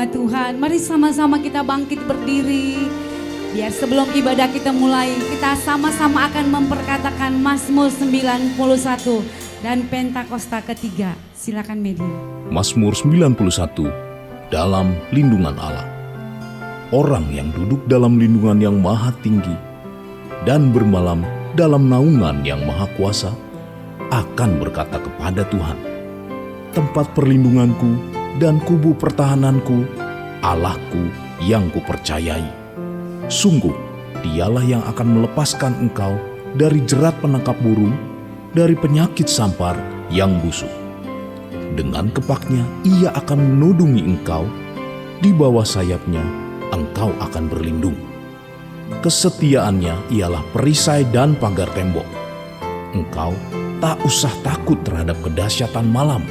nama Tuhan. Mari sama-sama kita bangkit berdiri. Biar sebelum ibadah kita mulai, kita sama-sama akan memperkatakan Mazmur 91 dan Pentakosta ketiga. Silakan Medi. Mazmur 91, dalam lindungan Allah. Orang yang duduk dalam lindungan yang maha tinggi dan bermalam dalam naungan yang maha kuasa akan berkata kepada Tuhan, tempat perlindunganku dan kubu pertahananku, Allahku yang kupercayai. Sungguh, dialah yang akan melepaskan engkau dari jerat penangkap burung, dari penyakit sampar yang busuk. Dengan kepaknya ia akan menudungi engkau, di bawah sayapnya engkau akan berlindung. Kesetiaannya ialah perisai dan pagar tembok. Engkau tak usah takut terhadap kedahsyatan malam,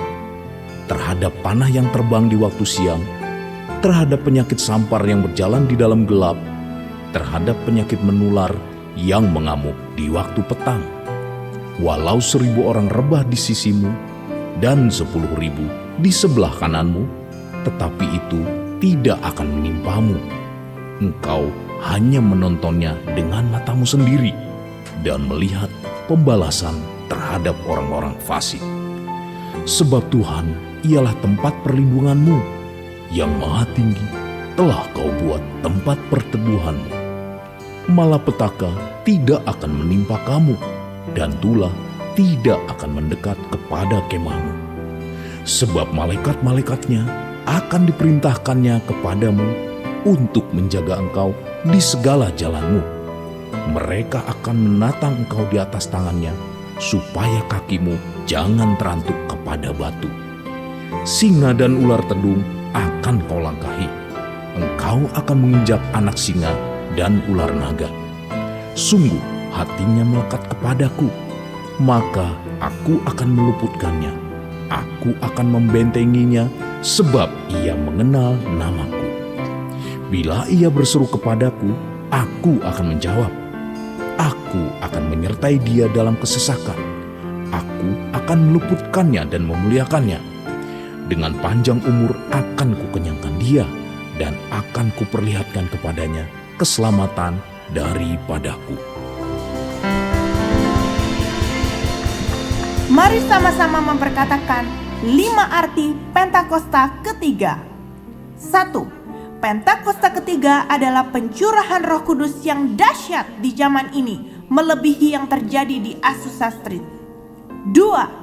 terhadap panah yang terbang di waktu siang, terhadap penyakit sampar yang berjalan di dalam gelap, terhadap penyakit menular yang mengamuk di waktu petang. Walau 1.000 orang rebah di sisimu dan 10.000 di sebelah kananmu, tetapi itu tidak akan menimpamu. Engkau hanya menontonnya dengan matamu sendiri dan melihat pembalasan terhadap orang-orang fasik. Sebab Tuhan ialah tempat perlindunganmu, yang maha tinggi telah kau buat tempat perteduhanmu. Malapetaka tidak akan menimpa kamu, dan tulah tidak akan mendekat kepada kemahmu. Sebab malaikat-malaikatnya akan diperintahkannya kepadamu untuk menjaga engkau di segala jalanmu. Mereka akan menatang engkau di atas tangannya, supaya kakimu jangan terantuk kepada batu. Singa dan ular tedung akan kau langkahi. Engkau akan menginjak anak singa dan ular naga. Sungguh hatinya melekat kepadaku, maka aku akan meluputkannya. Aku akan membentenginya, sebab ia mengenal namaku. Bila ia berseru kepadaku, aku akan menjawab. Aku akan menyertai dia dalam kesesakan. Aku akan meluputkannya dan memuliakannya. Dengan panjang umur akan kukenyangkan dia, dan akan kuperlihatkan kepadanya keselamatan daripadaku. Mari sama-sama memperkatakan 5 arti Pentakosta ketiga. 1. Pentakosta ketiga adalah pencurahan Roh Kudus yang dahsyat di zaman ini, melebihi yang terjadi di Azusa Street. 2.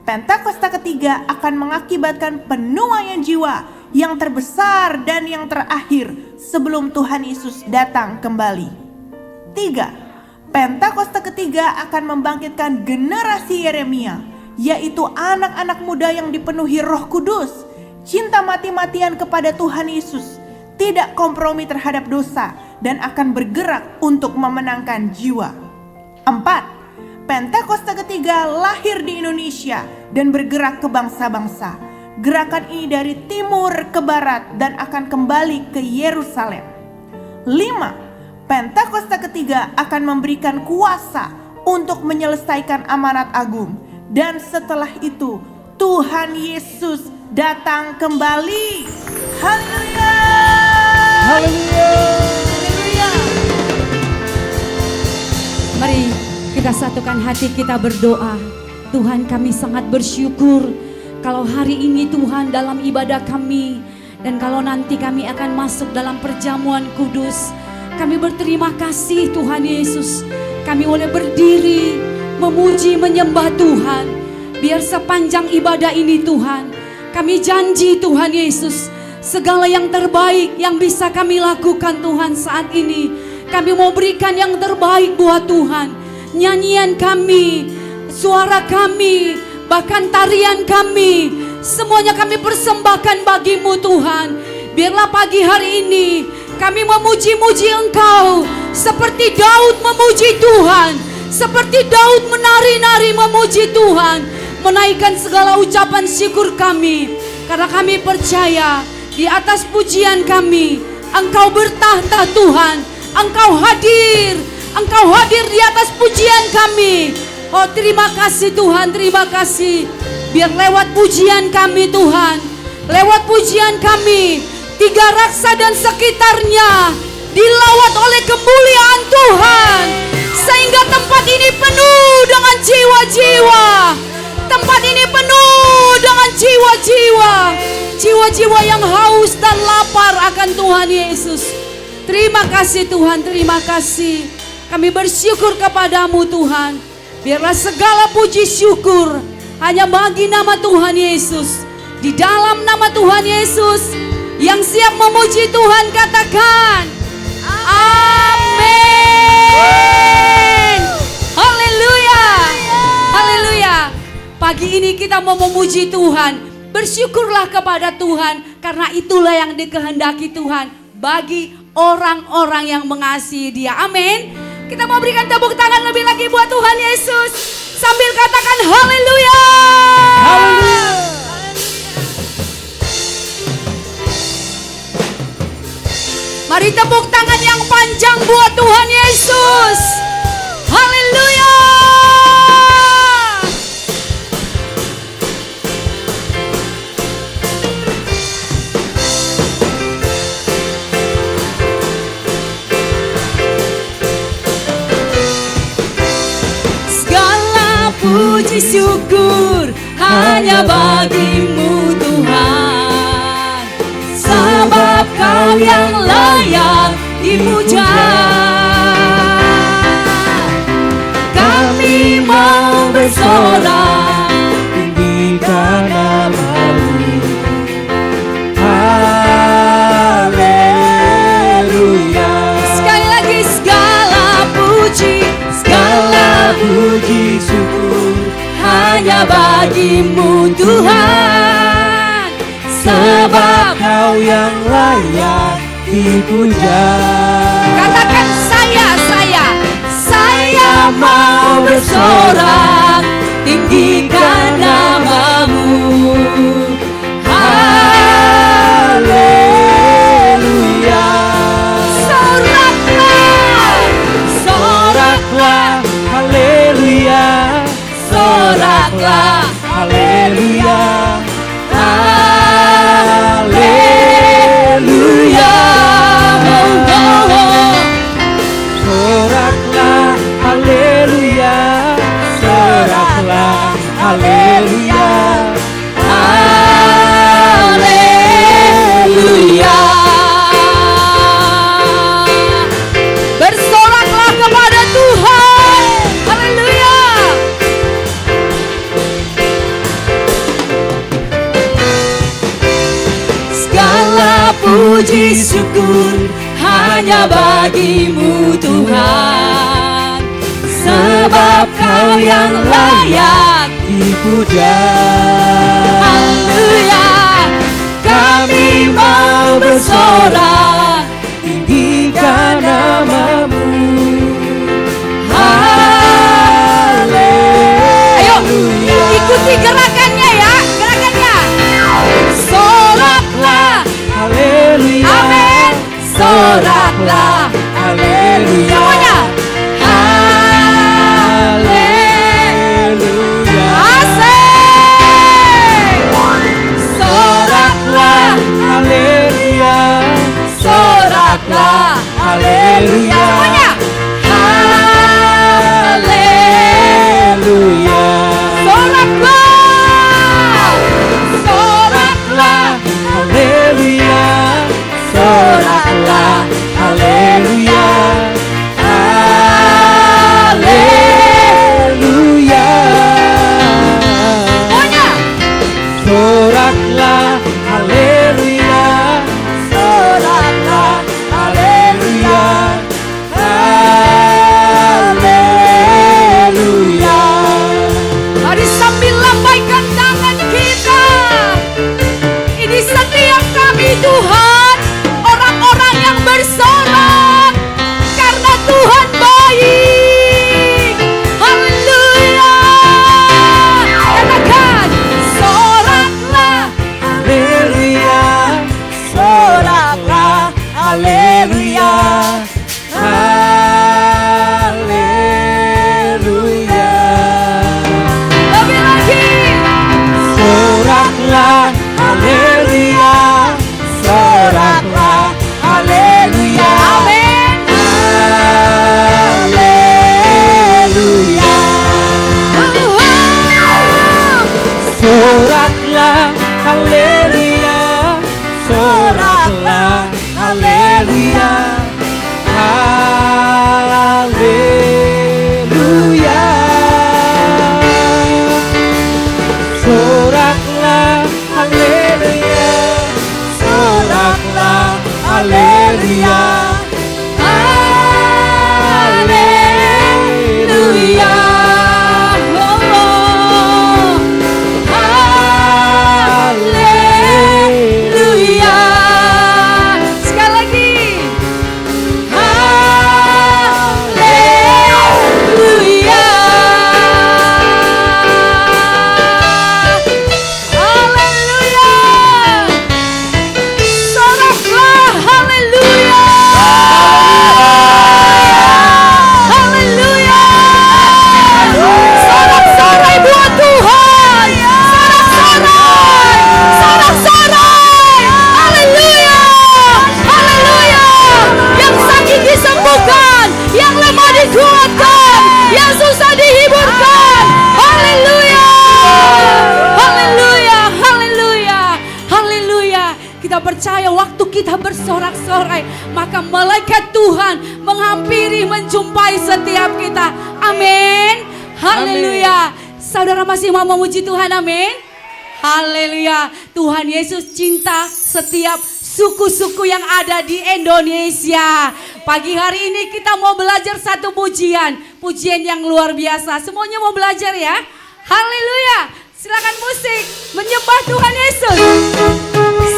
Pentakosta ketiga akan mengakibatkan penuaian jiwa yang terbesar dan yang terakhir sebelum Tuhan Yesus datang kembali. 3. Pentakosta ketiga akan membangkitkan generasi Yeremia, yaitu anak-anak muda yang dipenuhi Roh Kudus, cinta mati-matian kepada Tuhan Yesus, tidak kompromi terhadap dosa, dan akan bergerak untuk memenangkan jiwa. 4. Pentakosta ketiga lahir di Indonesia dan bergerak ke bangsa-bangsa. Gerakan ini dari timur ke barat dan akan kembali ke Yerusalem. 5. Pentakosta ketiga akan memberikan kuasa untuk menyelesaikan amanat agung. Dan setelah itu Tuhan Yesus datang kembali. Haleluya! Haleluya. Haleluya. Mari kita satukan hati kita berdoa. Tuhan, kami sangat bersyukur kalau hari ini Tuhan dalam ibadah kami, dan kalau nanti kami akan masuk dalam perjamuan kudus, kami berterima kasih Tuhan Yesus. Kami boleh berdiri memuji menyembah Tuhan. Biar sepanjang ibadah ini Tuhan, kami janji Tuhan Yesus, segala yang terbaik yang bisa kami lakukan Tuhan saat ini, kami mau berikan yang terbaik buat Tuhan. Nyanyian kami, suara kami, bahkan tarian kami, semuanya kami persembahkan bagimu Tuhan. Biarlah pagi hari ini kami memuji-muji Engkau seperti Daud memuji Tuhan, seperti Daud menari-nari memuji Tuhan, menaikkan segala ucapan syukur kami, karena kami percaya di atas pujian kami, Engkau bertahta Tuhan. Engkau hadir di atas pujian kami. Oh, terima kasih Tuhan, terima kasih. Biar lewat pujian kami Tuhan, lewat pujian kami, Tiga Raksa dan sekitarnya dilawat oleh kemuliaan Tuhan, sehingga tempat ini penuh dengan jiwa-jiwa. Tempat ini penuh dengan jiwa-jiwa. Jiwa-jiwa yang haus dan lapar akan Tuhan Yesus. Terima kasih Tuhan, terima kasih. Kami bersyukur kepadamu Tuhan. Biarlah segala puji syukur hanya bagi nama Tuhan Yesus. Di dalam nama Tuhan Yesus, yang siap memuji Tuhan katakan amin. Haleluya. Haleluya. Pagi ini kita mau memuji Tuhan. Bersyukurlah kepada Tuhan, karena itulah yang dikehendaki Tuhan bagi orang-orang yang mengasihi Dia. Amin. Kita mau berikan tepuk tangan lebih lagi buat Tuhan Yesus sambil katakan haleluya. Mari tepuk tangan yang panjang buat Tuhan Yesus. Haleluya. Segala puji syukur hanya bagimu Tuhan, sebab Kau yang layak dipuja. Kami mau bersorak tinggikan nama-Mu. Haleluya. Sekali lagi segala puji syukur hanya bagimu Tuhan, sebab Kau yang layak dipuja. Katakan saya mau bersorak tinggikan nama-Mu. Haleluya. Soraklah, haleluya. Soraklah, haleluya. Haleluya. Soraklah, haleluya. Soraklah, haleluya. Haleluya. Bersoraklah kepada Tuhan. Haleluya. Segala puji syukur hanya bagimu Tuhan, sebab Kau yang layak dipuja. Haleluya. Kami mau bersorak tinggikan nama-Mu. Haleluya. Ayo ikuti gerakannya ya, gerakannya. Soraklah, haleluya. Amin. Soraklah, haleluya. Semuanya. Haleluya. Asik. Soraklah, haleluya. Soraklah, haleluya. Semuanya. Haleluya. Soraklah. Soraklah, haleluya. Soraklah, haleluya. Haleluya. Semuanya. Soraklah, haleluya. Soraklah, haleluya. Haleluya. Mari sambil lambaikan tangan kita. Ini setiap kami Tuhan, orang-orang yang bersorak karena Tuhan baik. Haleluya. Katakan soraklah, haleluya. Soraklah, haleluya. Haleluya. Lebih lagi. Soraklah, haleluya. Soraklah. soraklah, haleluya, haleluya. Soraklah, haleluya, soraklah, haleluya, Haleluya. Haleluya. Sekali lagi. Haleluya. Haleluya. Soraklah, haleluya. Haleluya. Sorak-sorai buat Tuhan. Sorak-sorai. Sorak-sorai. Haleluya. Haleluya. Yang sakit disembuhkan, yang lemah dikuatkan, yang susah dihiburkan. Haleluya. Haleluya. Haleluya. Haleluya. Kita percaya waktu kita bersorak-sorai, maka malaikat Tuhan menghampiri, menjumpai setiap kita. Amin. Haleluya. Saudara masih mau memuji Tuhan? Amin. Haleluya. Tuhan Yesus cinta setiap suku-suku yang ada di Indonesia. Pagi hari ini kita mau belajar satu pujian. Pujian yang luar biasa. Semuanya mau belajar ya? Haleluya. Silakan musik, menyembah Tuhan Yesus.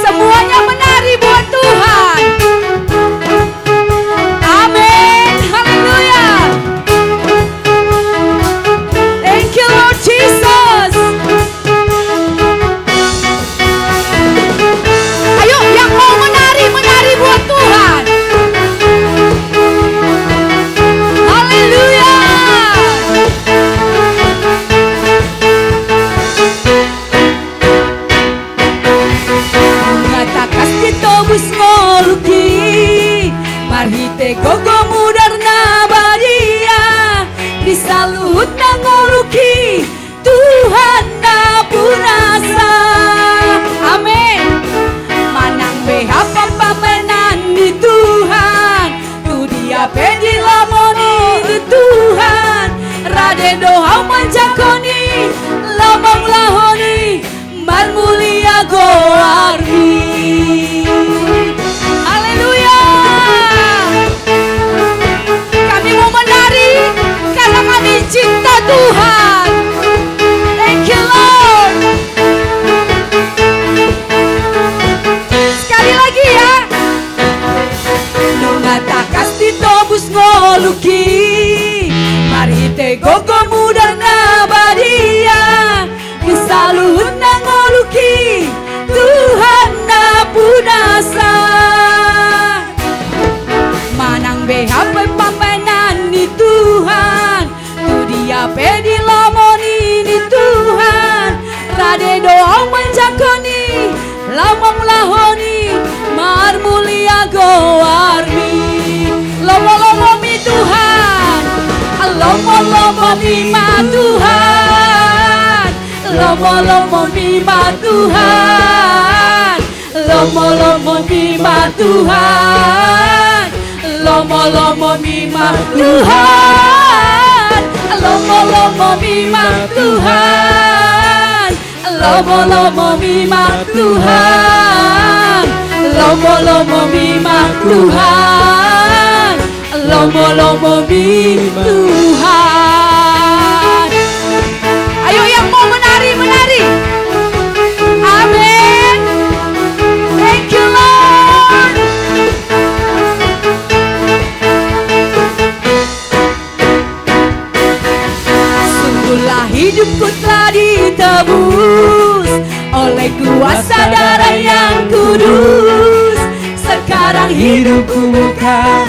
Semuanya menari buat Tuhan. Amin. Haleluya. Thank you Lord Jesus. Ayo yang mau menari, menari buat Tuhan. Haleluya. Ngatakas ditobus ngoluki, marhite gogo mudar nabadia, disaluhut nangoluki, Tuhan na punasa. Amin. Manang beha pamenan di Tuhan, tu dia pedi lamoni di Tuhan, rade doha menjakoni, lamang lahoni, marmulia goarmi. Haleluya. Kami mau menari karena kami cinta Tuhan. Thank you Lord. Sekali lagi ya. Nungatakas ditobus ngoluki, marite gogo mudar nabadia, disaluhun nangoluki, Tuhan na punasa. Manang behap pamenan di Tuhan, tu dia pedi lamoni di Tuhan, rade doa menjakoni, lamong lahoni, marmulia goarmi. Lomo-lomo mi Tuhan, lomo-lomo mi ma Tuhan, lomo-lomo mi ma Tuhan, lomo-lomo mi ma Tuhan, lomo-lomo mi ma Tuhan, lomo-lomo mi ma Tuhan, lomo-lomo mi ma Tuhan, lomo-lomo mi ma Tuhan, lomo-lomo mi Tuhan. Ayo yang mau menari, menari. Amin. Thank you Lord. Sungguhlah hidupku telah ditebus oleh kuasa darah yang kudus. Sekarang hidupku bukan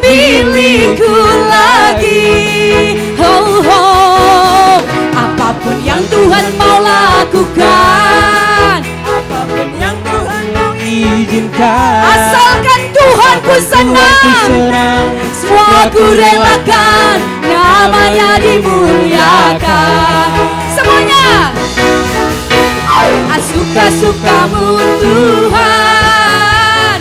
milikku lagi. Oh, oh. Apapun yang Tuhan mau lakukan, apapun yang Tuhan mau izinkan, asalkan Tuhan ku senang, semua ku relakan, namanya dimuliakan. Semuanya suka-sukamu Tuhan,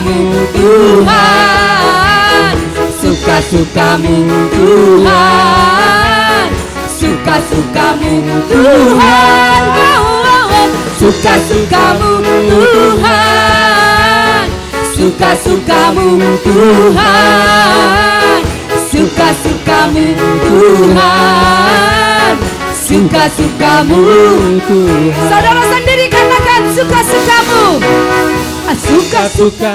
suka-sukamu Tuhan, suka-sukamu Tuhan, suka-sukamu Tuhan, suka-sukamu Tuhan, suka-sukamu Tuhan, suka-sukamu Tuhan, suka-sukamu Tuhan. Saudara sendiri katakan suka-sukamu, suka-suka.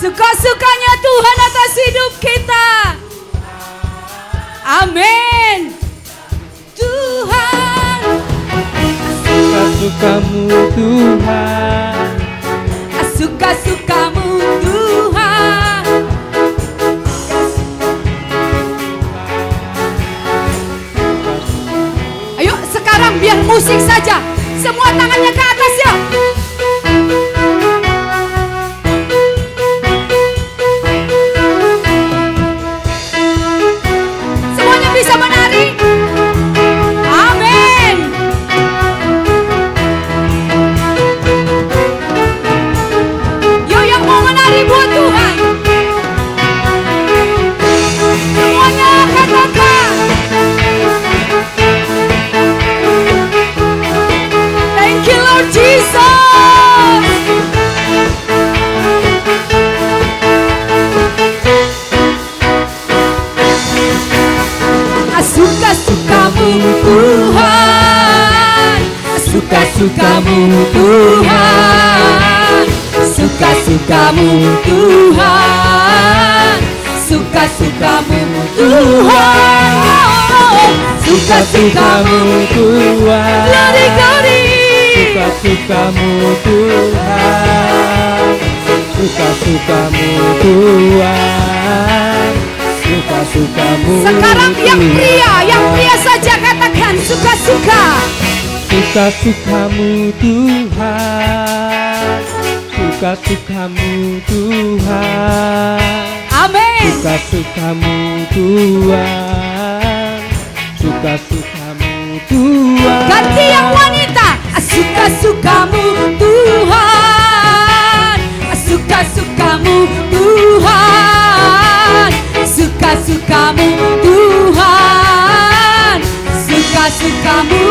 Suka-sukanya Tuhan atas hidup kita. Amin. Tuhan, suka-sukamu Tuhan, suka-sukamu Tuhan. Ayo sekarang biar musik saja. Semua tangannya ke atas ya. Semuanya bisa menari. Amin. Yo yang mau menari buat Tuhan. Semuanya katakan. Thank you Lord Jesus. Suka-sukamu Tuhan, suka-sukamu Tuhan, suka-sukamu Tuhan, suka-sukamu Tuhan, suka-sukamu Tuhan, Glory-glory. suka-sukamu Tuhan, suka-sukamu Tuhan, suka-sukamu. Sekarang yang pria saja katakan suka-suka. Suka-sukamu Tuhan, suka-sukamu Tuhan, Amin. suka-sukamu Tuhan, suka-sukamu Tuhan. Ganti yang wanita. Suka-sukamu Tuhan, suka-sukamu Tuhan, suka-sukamu Tuhan, suka-sukamu.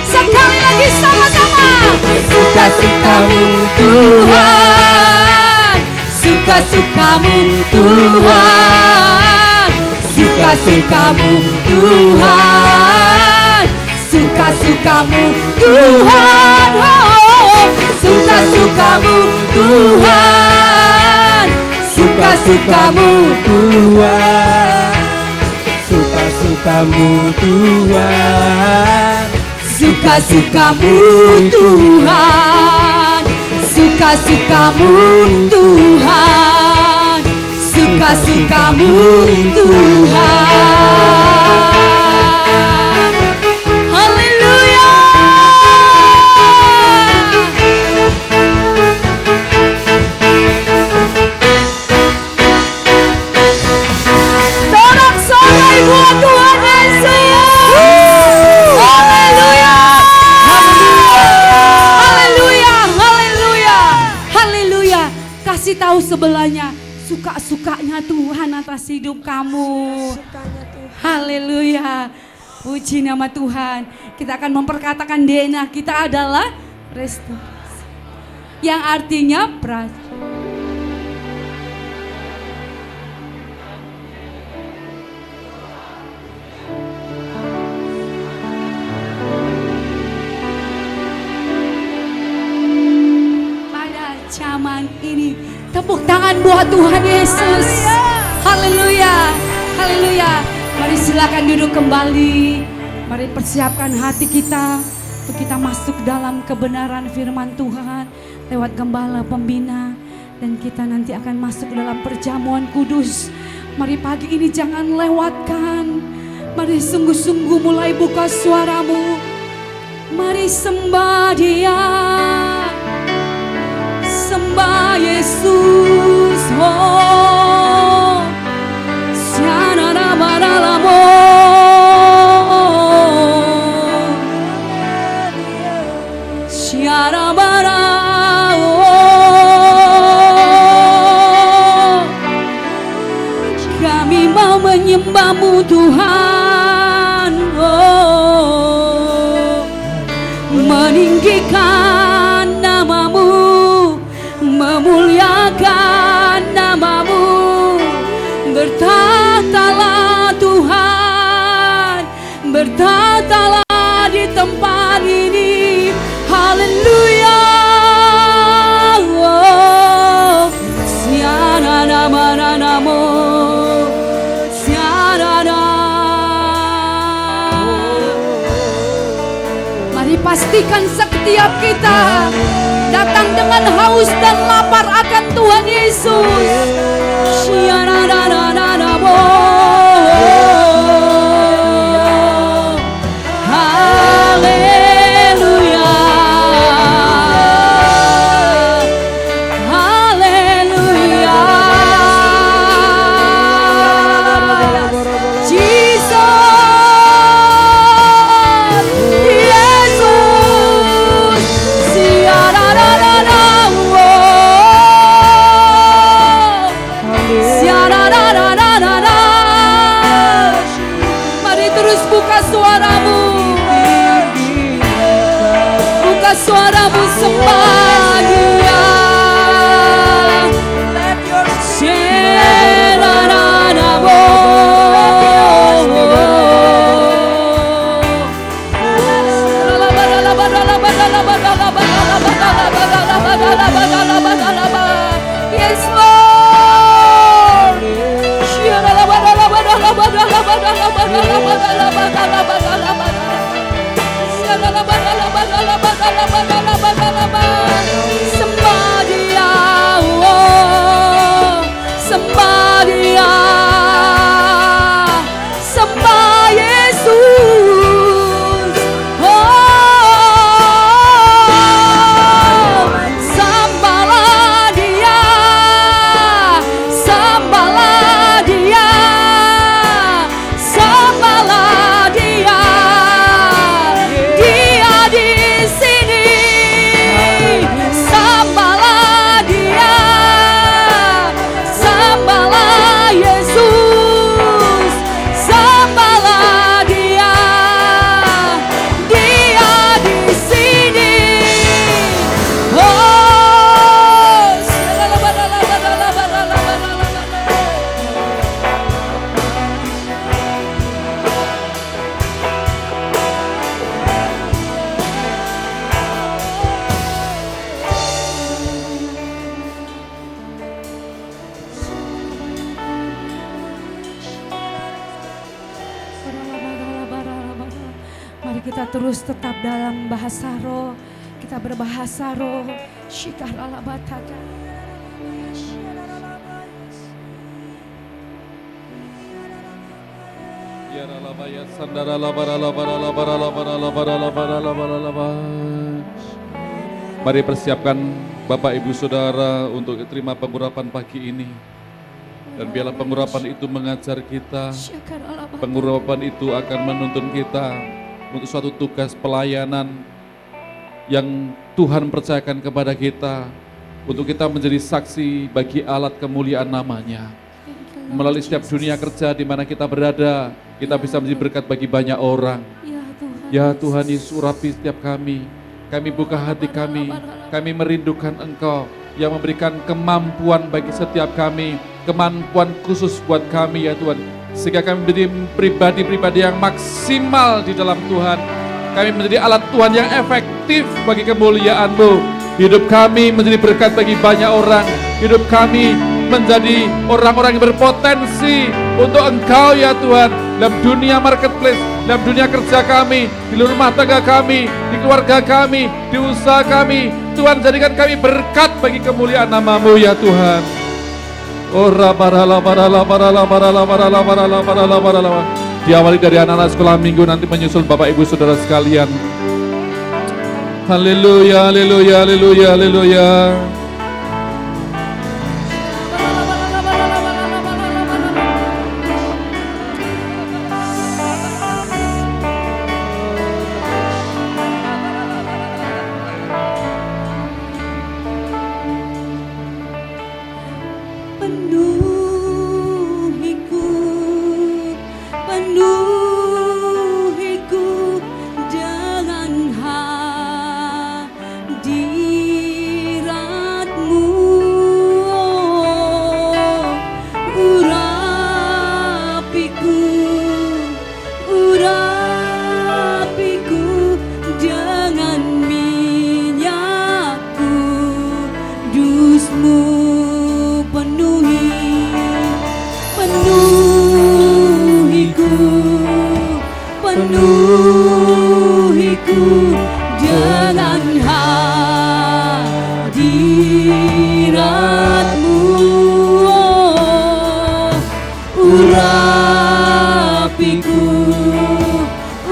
Sekali lagi sama-sama. Suka-sukamu Tuhan, suka-sukamu Tuhan, suka-sukamu Tuhan, suka-sukamu Tuhan, suka-sukamu Tuhan, suka-sukamu Tuhan, suka-sukamu Tuhan, suka-sukamu Tuhan, suka-sukamu Tuhan, suka-sukamu Tuhan. Haleluya. Sorak-sorai buat Tuhan Yesus. Haleluya. Haleluya. Haleluya. Haleluya. Kasih tahu sebelahnya, suka-sukanya Tuhan atas hidup kamu. Haleluya. Puji nama Tuhan. Kita akan memperkatakan DNA kita adalah restorasi, yang artinya pada zaman ini. Tepuk tangan buat Tuhan Yesus. Haleluya. Haleluya. Mari silakan duduk kembali. Mari persiapkan hati kita untuk kita masuk dalam kebenaran firman Tuhan lewat gembala pembina, dan kita nanti akan masuk dalam perjamuan kudus. Mari pagi ini jangan lewatkan. Mari sungguh-sungguh mulai buka suaramu. Mari sembah Dia, sembah Yesus. Oh, sianara maralamo. Syiara bara, kami mau menyembah-Mu Tuhan, meninggikan nama-Mu, memuliakan nama-Mu. Bertahtalah Tuhan, bertahtalah di tempat ini. Haleluya. Siara nama-Mu, siara. Mari pastikan setiap kita datang dengan haus dan lapar akan Tuhan Yesus. Haleluya, haleluya. Jesus, Yesus, mari terus buka suaramu, buka suaramu, sembah Dia. Yes, Lord. Sembah Dia, oh, sembah Dia, sembah Yesus, oh, sembahlah Dia, sembahlah Dia, sembahlah Dia, Dia di sini, sembahlah Dia, sembahlah Yesus, sembahlah Dia, Dia di sini, oh, mari kita terus tetap dalam bahasa roh. Kita berbahasa roh. Shikaralabataka. Mari persiapkan Bapak Ibu Saudara untuk terima pengurapan pagi ini. Dan biarlah pengurapan itu mengajar kita, pengurapan itu akan menuntun kita untuk suatu tugas pelayanan yang Tuhan percayakan kepada kita, untuk kita menjadi saksi bagi alat kemuliaan namanya. Melalui setiap dunia kerja di mana kita berada, kita bisa menjadi berkat bagi banyak orang. Ya Tuhan Yesus, urapi setiap kami buka hati kami merindukan Engkau yang memberikan kemampuan bagi setiap kami, kemampuan khusus buat kami ya Tuhan, sehingga kami menjadi pribadi-pribadi yang maksimal di dalam Tuhan. Kami menjadi alat Tuhan yang efektif bagi kemuliaan-Mu. Hidup kami menjadi berkat bagi banyak orang. Hidup kami menjadi orang-orang yang berpotensi untuk Engkau ya Tuhan, dalam dunia marketplace, dalam dunia kerja kami, di rumah tangga kami, di keluarga kami, di usaha kami. Tuhan, jadikan kami berkat bagi kemuliaan nama-Mu ya Tuhan. Diawali dari anak-anak sekolah minggu, nanti menyusul Bapak Ibu Saudara sekalian. Haleluya, haleluya, haleluya, haleluya.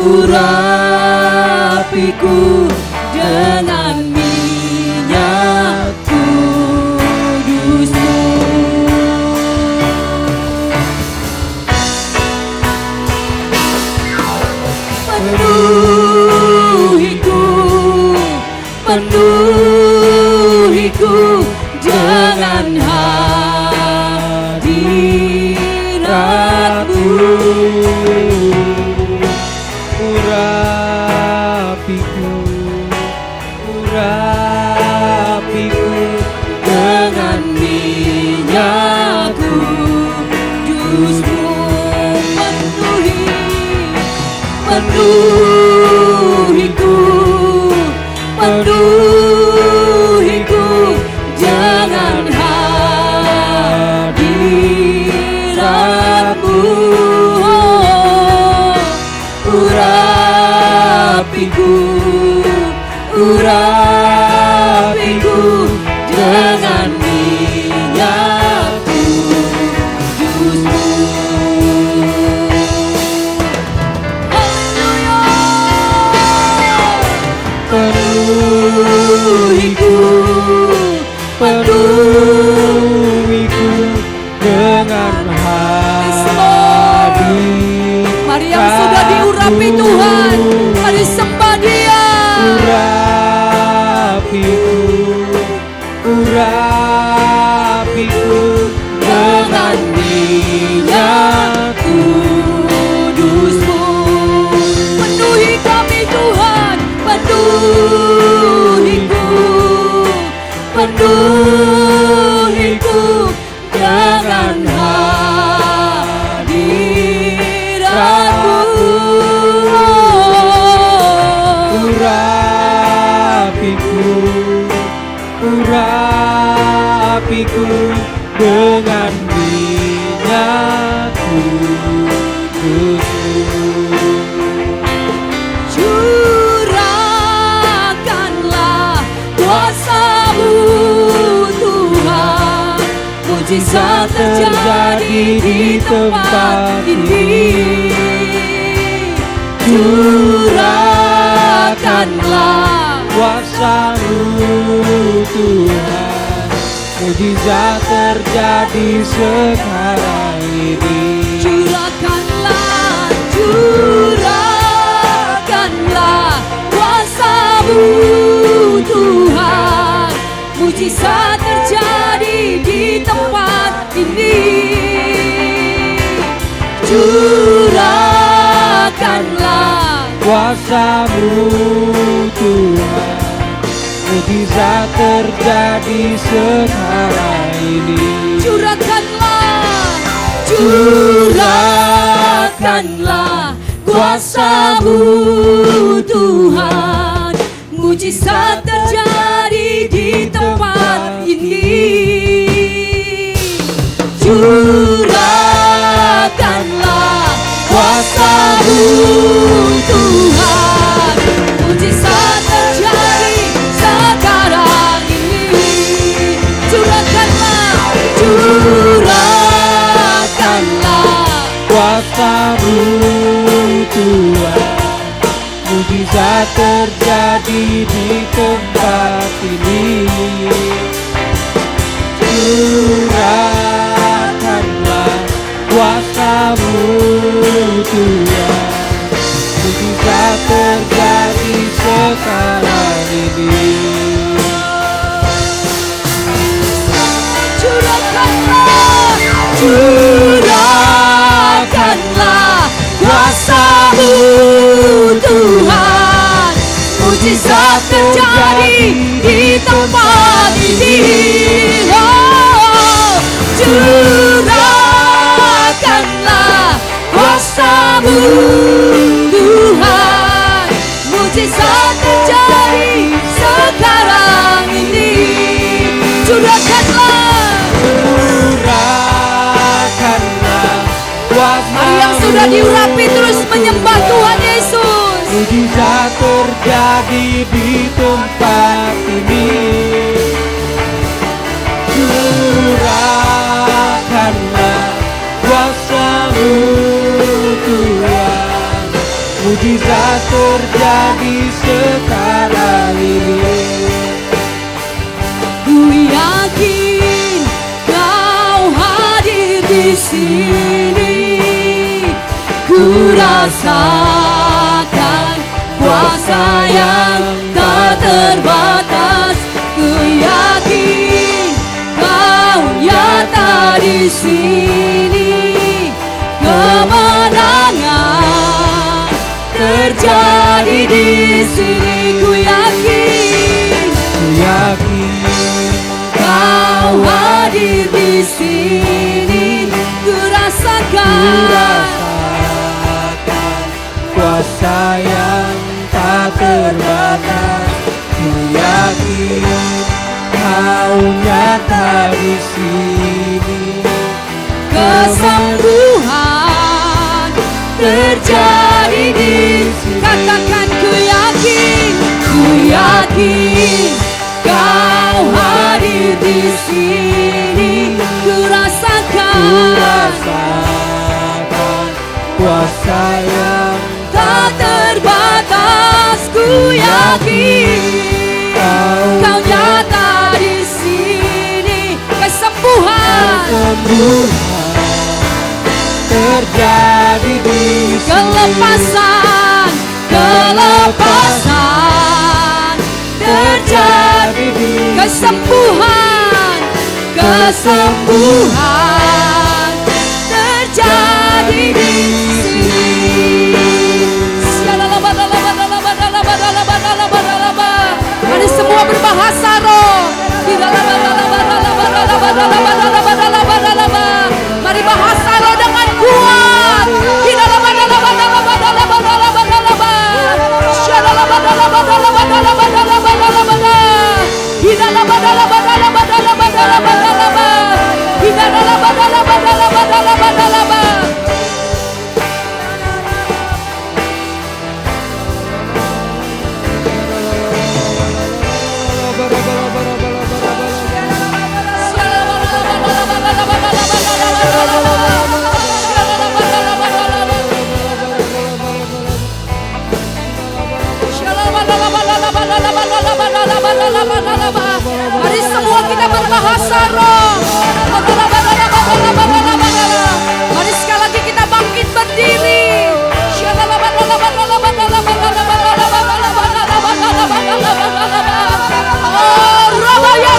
urapiku dengan minyak kudus-Mu. Penuhiku dengan hadirat-Mu. Urapiku Dengan minyak kudus-Mu. Penuhiku dengan hadirat-Mu. Urapiku dengan minyak kudus-Mu. Penuhiku dengan hadirat. Mari yang sudah diurapi Tuhan, mari sembah Dia. Urapiku Dengan minyak kudus-Mu. Penuhi kami Tuhan, penuhiku dengan hadirat-Mu. Urapiku dengan minyak kudus-Mu. Curahkanlah kuasa-Mu Tuhan, mujizat terjadi di tempat ini. Curahkanlah Kuasa-Mu Tuhan, mujizat terjadi sekarang ini. Curahkanlah kuasa-Mu Tuhan, mujizat terjadi di tempat ini. Curahkanlah Kuasa-Mu Tuhan, mujizat terjadi sekarang ini. Curahkanlah kuasa-Mu Tuhan, mujizat terjadi di tempat ini. Curahkanlah kuasa-Mu Tuhan, mujizat terjadi sekarang ini. Curahkanlah Kuasa-Mu Tuhan, mujizat terjadi di tempat ini. Curahkanlah kuasa-Mu Tuhan, mujizat terjadi sekarang ini. Curahkanlah kuasa-Mu Tuhan, mujizat terjadi di tempat ini. Oh, curahkanlah kuasa-Mu Tuhan, mujizat terjadi sekarang ini. Curahkanlah kuasa-Mu. yang sudah diurapi terus menyembah Tuhan Yesus. Mujizat terjadi di tempat ini. Curahkanlah kuasa-Mu Tuhan, mujizat rasakan kuasa yang tak terbatas. Ku yakin Kau nyata di sini, kemenangan terjadi di sini. Ku yakin Kau hadir di sini. Ku rasakan kuasa yang tak terbatas. Ku yakin Kau nyata di sini, kesembuhan terjadi di sini. Katakan ku yakin Kau hadir di sini. Ku rasakan kuasa yang tak terbatas. Ku yakin Kau nyata di sini. Kesembuhan terjadi di sini. Kelepasan terjadi di kesembuhan terjadi di sini. Mari semua berbahasa roh. Mari bahasa roh dengan kuat. Mari semua kita berbahasa roh. Mari sekali lagi kita bangkit berdiri. Oh, Rabaya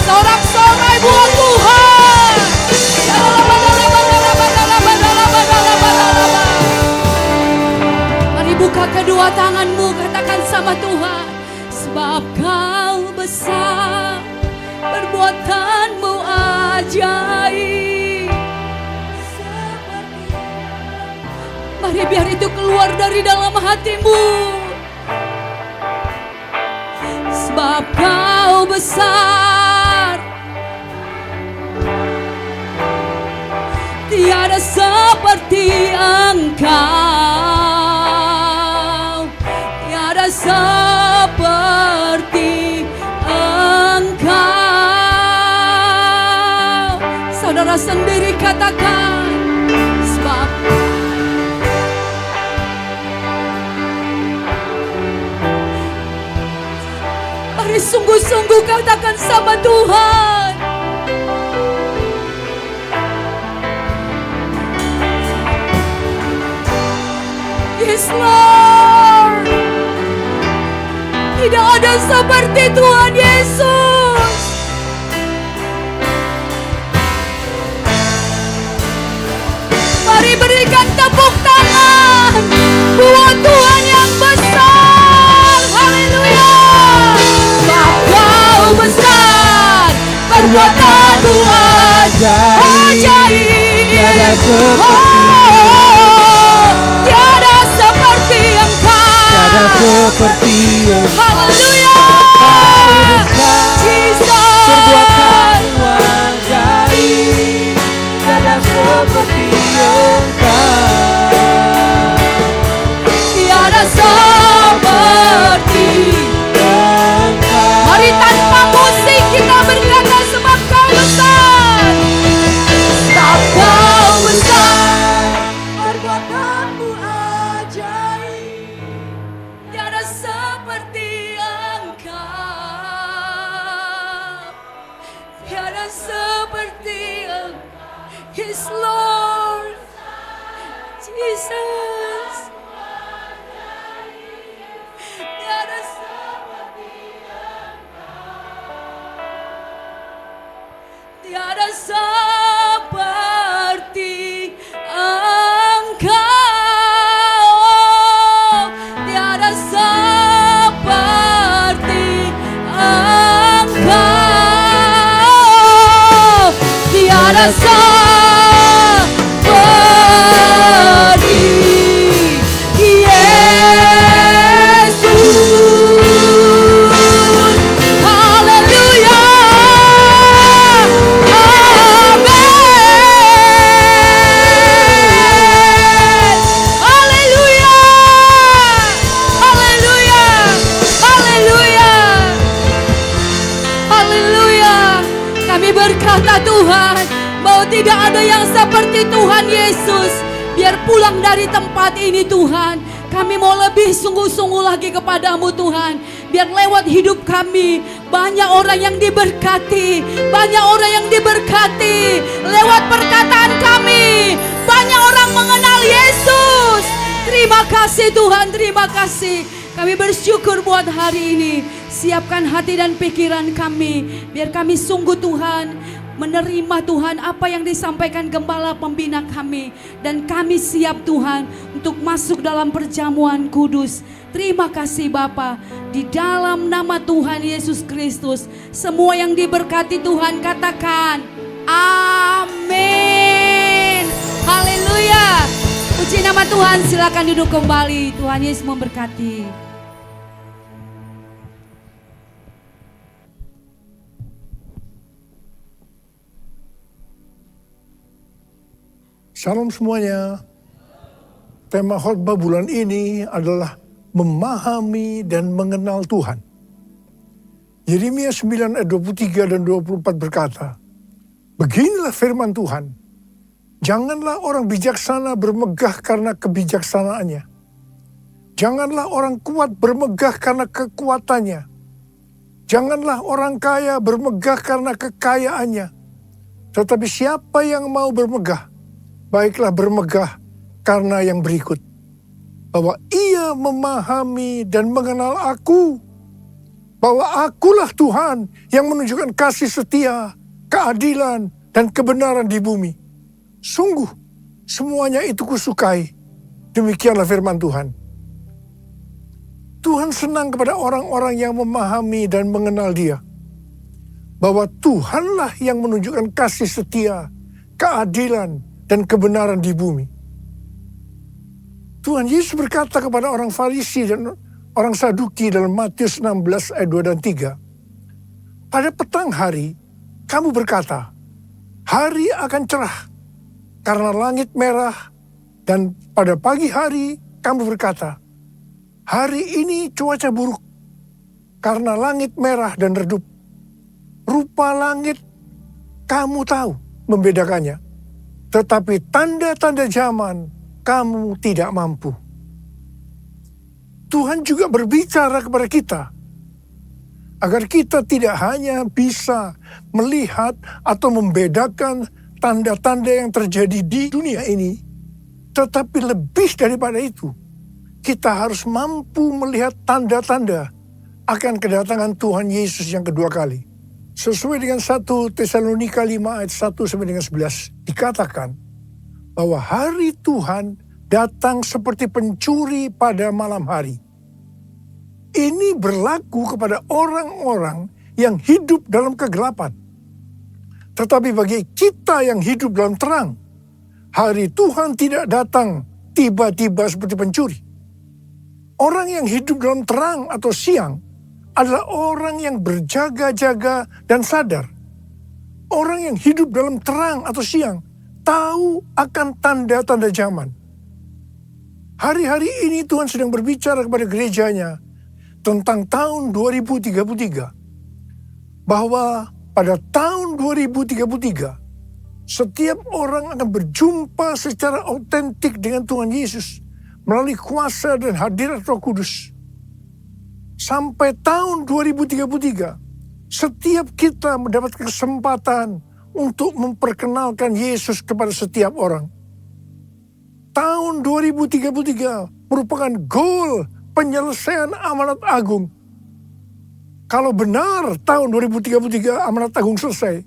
sorak-sorai buat Tuhan. Mari buka kedua tanganmu, katakan sama Tuhan, sebab Kau besar, perbuatanmu ajaib. Mari biar itu keluar dari dalam hatimu. Sebab Kau besar, tiada seperti Engkau, tiada seperti Engkau. Saudara sendiri katakan, sebab mari sungguh-sungguh katakan sama Tuhan. Yes Lord, tidak ada seperti Tuhan Yesus. Mari berikan tepuk tangan buat Tuhan yang besar. Haleluya. Sebab Kau besar, perbuatanmu ajaib. Tiada seperti Engkau. tiada seperti Engkau. Haleluya. Jesus. Perbuatanmu ajaib, tiada seperti Engkau. Tiada seperti Engkau. Mari tanpa Yes, Lord. Jesus. Tiada tiada seperti Engkau, tiada seperti Engkau, tiada seperti Yesus. Haleluya. Haleluya. Haleluya. Haleluya. Haleluya. Kami berkata Tuhan, bahwa tidak ada yang seperti Tuhan Yesus. Biar pulang dari tempat ini Tuhan, kami mau lebih sungguh-sungguh lagi kepadamu Tuhan. Biar lewat hidup kami banyak orang yang diberkati, banyak orang yang diberkati lewat perkataan kami. Banyak orang mengenal Yesus. Terima kasih Tuhan, terima kasih. Kami bersyukur buat hari ini. Siapkan hati dan pikiran kami, biar kami sungguh Tuhan menerima Tuhan apa yang disampaikan gembala pembina kami. Dan kami siap Tuhan untuk masuk dalam perjamuan kudus. Terima kasih Bapa. Di dalam nama Tuhan Yesus Kristus, semua yang diberkati Tuhan katakan amin. Haleluya. Puji nama Tuhan, silakan duduk kembali. Tuhan Yesus memberkati. Salam semuanya. Tema khotbah bulan ini adalah memahami dan mengenal Tuhan. Yeremia 9 ayat 23 dan 24 berkata, beginilah firman Tuhan, janganlah orang bijaksana bermegah karena kebijaksanaannya. Janganlah orang kuat bermegah karena kekuatannya. Janganlah orang kaya bermegah karena kekayaannya. Tetapi siapa yang mau bermegah, baiklah bermegah karena yang berikut. Bahwa ia memahami dan mengenal aku. Bahwa akulah Tuhan yang menunjukkan kasih setia, keadilan, dan kebenaran di bumi. Sungguh, semuanya itu kusukai. Demikianlah firman Tuhan. Tuhan senang kepada orang-orang yang memahami dan mengenal Dia. Bahwa Tuhanlah yang menunjukkan kasih setia, keadilan, dan kebenaran di bumi. Tuhan Yesus berkata kepada orang Farisi dan orang Saduki dalam Matius 16 ayat 2 dan 3. Pada petang hari, kamu berkata, hari akan cerah karena langit merah. Dan pada pagi hari, kamu berkata, hari ini cuaca buruk karena langit merah dan redup. Rupa langit kamu tahu membedakannya. Tetapi tanda-tanda zaman kamu tidak mampu. Tuhan juga berbicara kepada kita agar kita tidak hanya bisa melihat atau membedakan tanda-tanda yang terjadi di dunia ini, tetapi lebih daripada itu, kita harus mampu melihat tanda-tanda akan kedatangan Tuhan Yesus yang kedua kali. Sesuai dengan 1 Tesalonika 5 ayat 1 sampai dengan 11 dikatakan bahwa hari Tuhan datang seperti pencuri pada malam hari. Ini berlaku kepada orang-orang yang hidup dalam kegelapan. Tetapi bagi kita yang hidup dalam terang, hari Tuhan tidak datang tiba-tiba seperti pencuri. Orang yang hidup dalam terang atau siang adalah orang yang berjaga-jaga dan sadar. Orang yang hidup dalam terang atau siang tahu akan tanda-tanda zaman. Hari-hari ini Tuhan sedang berbicara kepada gerejanya tentang tahun 2033. Bahwa pada tahun 2033, setiap orang akan berjumpa secara autentik dengan Tuhan Yesus melalui kuasa dan hadirat Roh Kudus. Sampai tahun 2033, setiap kita mendapat kesempatan untuk memperkenalkan Yesus kepada setiap orang. Tahun 2033 merupakan goal penyelesaian amanat agung. Kalau benar tahun 2033 amanat agung selesai,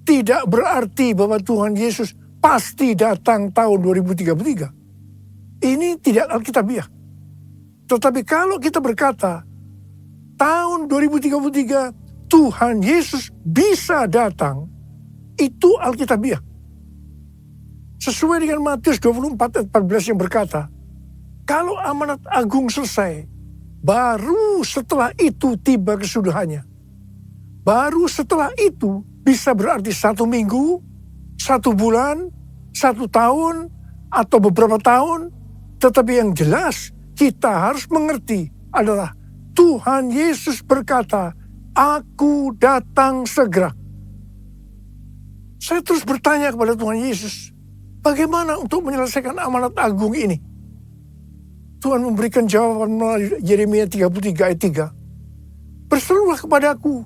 tidak berarti bahwa Tuhan Yesus pasti datang tahun 2033. Ini tidak alkitabiah. Tetapi kalau kita berkata, tahun 2033 Tuhan Yesus bisa datang, itu alkitabiah. Sesuai dengan Matius 24 ayat 14 yang berkata, kalau amanat agung selesai, baru setelah itu tiba kesudahannya. Baru setelah itu bisa berarti 1 minggu, 1 bulan, 1 tahun, atau beberapa tahun. Tetapi yang jelas kita harus mengerti adalah Tuhan Yesus berkata, "Aku datang segera." Saya terus bertanya kepada Tuhan Yesus, bagaimana untuk menyelesaikan amanat agung ini? Tuhan memberikan jawaban melalui Yeremia 33 ayat 3. "Berserulah kepadaku,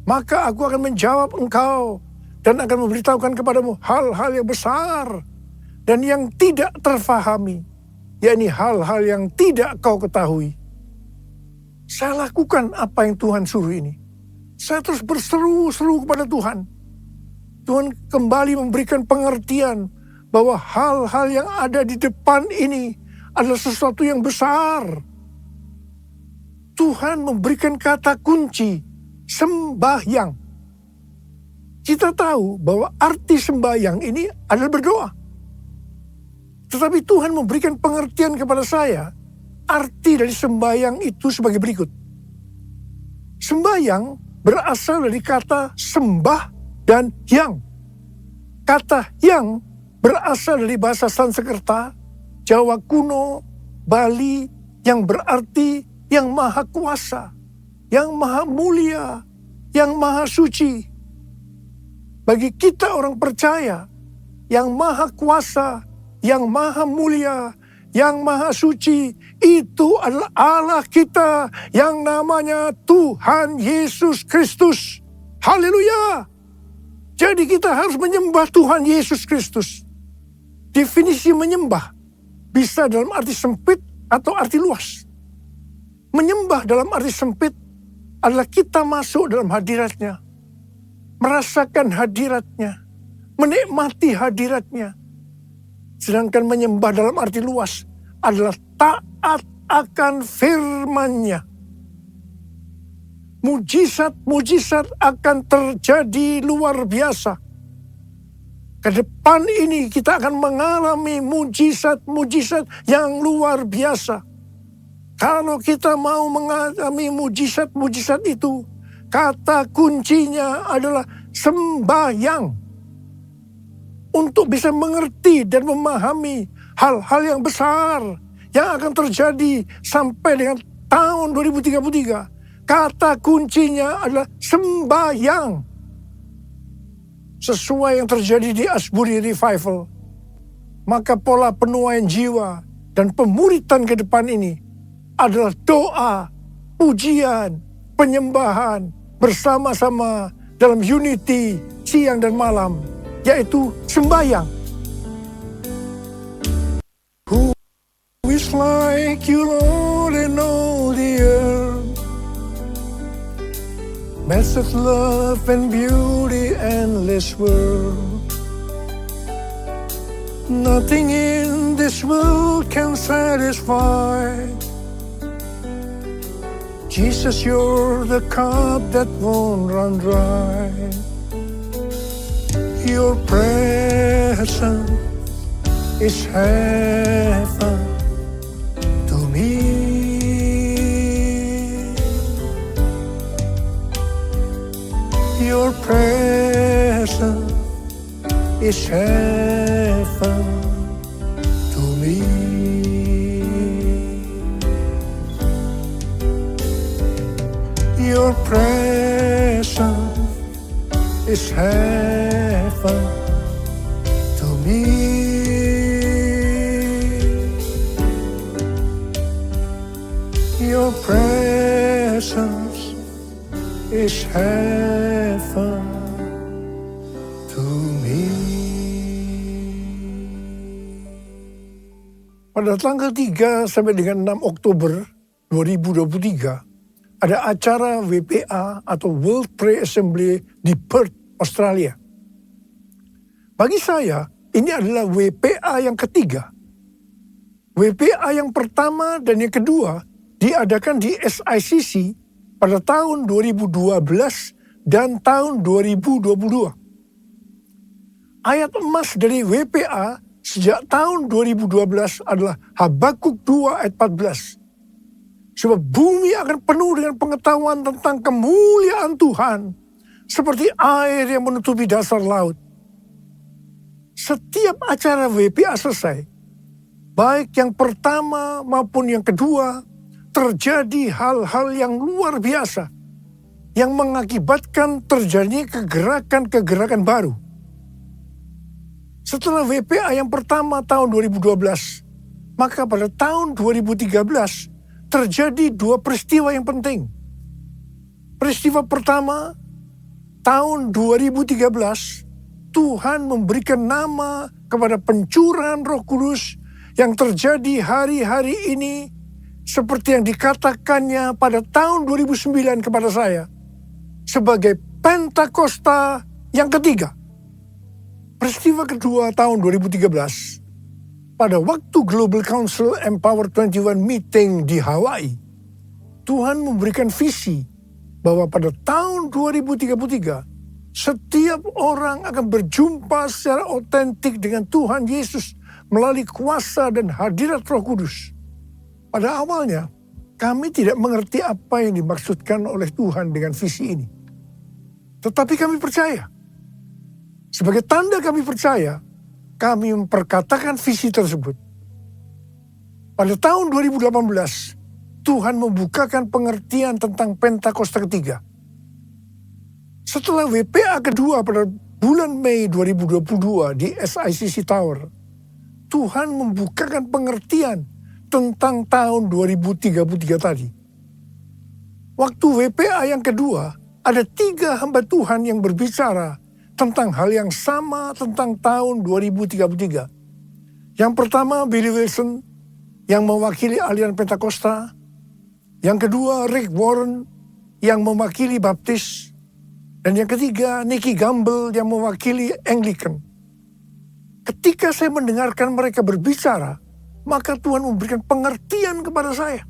maka aku akan menjawab engkau dan akan memberitahukan kepadamu hal-hal yang besar dan yang tidak terfahami, yakni hal-hal yang tidak kau ketahui." Saya lakukan apa yang Tuhan suruh ini. Saya terus berseru-seru kepada Tuhan. Tuhan kembali memberikan pengertian bahwa hal-hal yang ada di depan ini adalah sesuatu yang besar. Tuhan memberikan kata kunci, sembahyang. Kita tahu bahwa arti sembahyang ini adalah berdoa. Tetapi Tuhan memberikan pengertian kepada saya, arti dari sembahyang itu sebagai berikut. Sembahyang berasal dari kata sembah dan yang. Kata yang berasal dari bahasa Sanskerta, Jawa kuno, Bali, yang berarti yang maha kuasa, yang maha mulia, yang maha suci. Bagi kita orang percaya, yang maha kuasa, yang maha mulia, yang maha suci, itu adalah Allah kita yang namanya Tuhan Yesus Kristus. Haleluya! Jadi kita harus menyembah Tuhan Yesus Kristus. Definisi menyembah bisa dalam arti sempit atau arti luas. Menyembah dalam arti sempit adalah kita masuk dalam hadiratnya, merasakan hadiratnya, menikmati hadiratnya. Sedangkan menyembah dalam arti luas adalah taat akan firman-Nya. Mujizat-mujizat akan terjadi luar biasa. Ke depan ini kita akan mengalami mujizat-mujizat yang luar biasa. Kalau kita mau mengalami mujizat-mujizat itu, kata kuncinya adalah sembahyang. Untuk bisa mengerti dan memahami hal-hal yang besar yang akan terjadi sampai dengan tahun 2033. Kata kuncinya adalah sembahyang. Sesuai yang terjadi di Asbury Revival, maka pola penuaian jiwa dan pemuritan ke depan ini adalah doa, pujian, penyembahan bersama-sama dalam unity siang dan malam, yaitu sembahyang. Who is like you, Lord, in all the earth? Massive love and beauty, endless world. Nothing in this world can satisfy. Jesus, you're the cup that won't run dry. Your presence is heaven to me. Your presence is heaven to me. Your presence is heaven to me. Your presence is heaven Pada tanggal 3 sampai dengan 6 Oktober 2023, ada acara WPA atau World Prayer Assembly di Perth, Australia. Bagi saya, ini adalah WPA yang ketiga. WPA yang pertama dan yang kedua diadakan di SICC pada tahun 2012 dan tahun 2022. Ayat emas dari WPA sejak tahun 2012 adalah Habakuk 2 ayat 14. Sebab bumi akan penuh dengan pengetahuan tentang kemuliaan Tuhan, seperti air yang menutupi dasar laut. Setiap acara WPA selesai, baik yang pertama maupun yang kedua, terjadi hal-hal yang luar biasa yang mengakibatkan terjadinya kegerakan-kegerakan baru. Setelah WPA yang pertama tahun 2012, maka pada tahun 2013 terjadi dua peristiwa yang penting. Peristiwa pertama, tahun 2013, Tuhan memberikan nama kepada pencurahan Roh Kudus yang terjadi hari-hari ini seperti yang dikatakannya pada tahun 2009 kepada saya sebagai Pentakosta yang ketiga. Peristiwa kedua tahun 2013, pada waktu Global Council Empower 21 meeting di Hawaii, Tuhan memberikan visi bahwa pada tahun 2033, setiap orang akan berjumpa secara otentik dengan Tuhan Yesus melalui kuasa dan hadirat Roh Kudus. Pada awalnya, kami tidak mengerti apa yang dimaksudkan oleh Tuhan dengan visi ini. Tetapi kami percaya. Sebagai tanda kami percaya, kami memperkatakan visi tersebut. Pada tahun 2018, Tuhan membukakan pengertian tentang Pentakosta ketiga. Setelah WPA kedua pada bulan Mei 2022 di SICC Tower, Tuhan membukakan pengertian tentang tahun 2033 tadi. Waktu WPA yang kedua, ada 3 hamba Tuhan yang berbicara tentang hal yang sama tentang tahun 2033. Yang pertama, Billy Wilson yang mewakili aliran Pentakosta. Yang kedua, Rick Warren yang mewakili Baptis. Dan yang ketiga, Nicky Gamble yang mewakili Anglican. Ketika saya mendengarkan mereka berbicara, maka Tuhan memberikan pengertian kepada saya.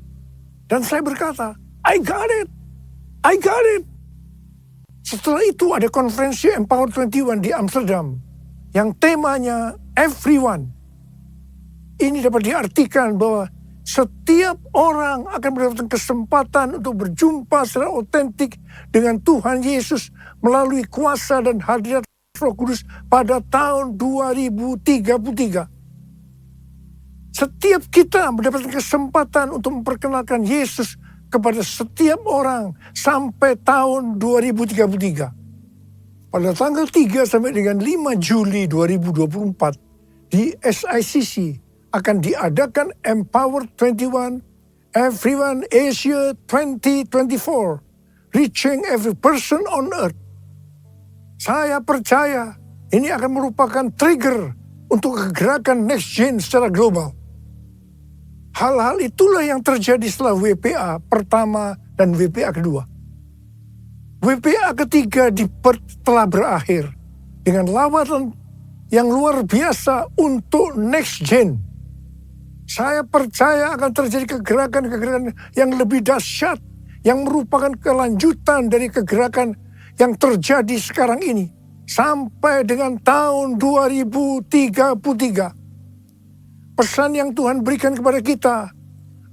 Dan saya berkata, I got it. I got it. Setelah itu ada konferensi Empower 21 di Amsterdam yang temanya Everyone. Ini dapat diartikan bahwa setiap orang akan mendapatkan kesempatan untuk berjumpa secara otentik dengan Tuhan Yesus melalui kuasa dan hadirat Roh Kudus pada tahun 2033. Setiap kita mendapatkan kesempatan untuk memperkenalkan Yesus kepada setiap orang sampai tahun 2033. Pada tanggal 3 sampai dengan 5 Juli 2024 di SICC akan diadakan Empower 21 Everyone Asia 2024, Reaching Every Person on Earth. Saya percaya ini akan merupakan trigger untuk kegerakan next gen secara global. Hal-hal itulah yang terjadi setelah WPA pertama dan WPA kedua. WPA ketiga di Perth telah berakhir dengan lawatan yang luar biasa untuk next gen. Saya percaya akan terjadi kegerakan-kegerakan yang lebih dahsyat yang merupakan kelanjutan dari kegerakan yang terjadi sekarang ini sampai dengan tahun 2033. Pesan yang Tuhan berikan kepada kita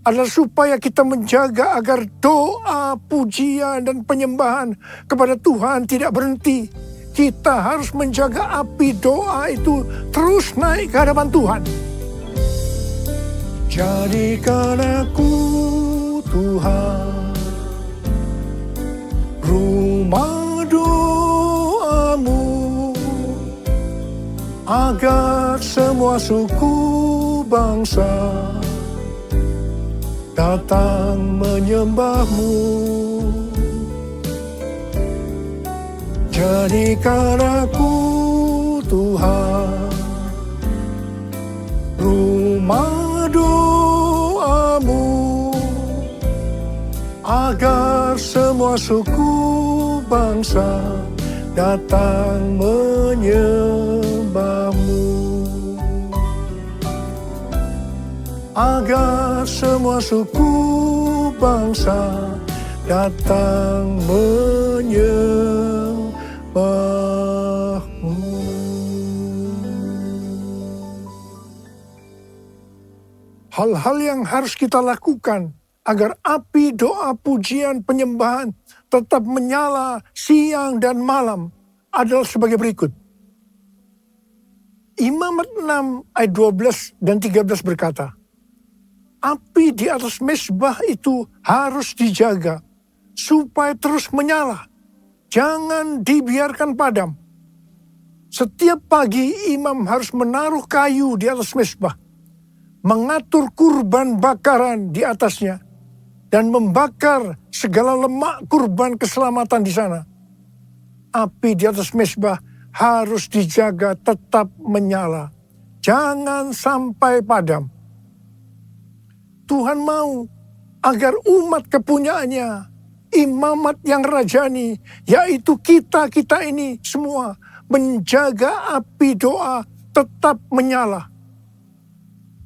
adalah supaya kita menjaga agar doa, pujian, dan penyembahan kepada Tuhan tidak berhenti. Kita harus menjaga api doa itu terus naik ke hadapan Tuhan. Jadikan aku, Tuhan, rumah doamu, agar semua suku bangsa datang menyembahmu. Jadikan aku, Tuhan, rumah doamu, semua suku bangsa datang menyembahmu. Agar semua suku bangsa datang menyembahmu. Hal-hal yang harus kita lakukan agar api doa pujian penyembahan tetap menyala siang dan malam adalah sebagai berikut. Imamat 6 ayat 12 dan 13 berkata, api di atas mezbah itu harus dijaga supaya terus menyala. Jangan dibiarkan padam. Setiap pagi imam harus menaruh kayu di atas mezbah, mengatur kurban bakaran di atasnya, dan membakar segala lemak kurban keselamatan di sana. Api di atas mezbah harus dijaga tetap menyala. Jangan sampai padam. Tuhan mau agar umat kepunyaannya, imamat yang rajani, yaitu kita ini semua, menjaga api doa tetap menyala.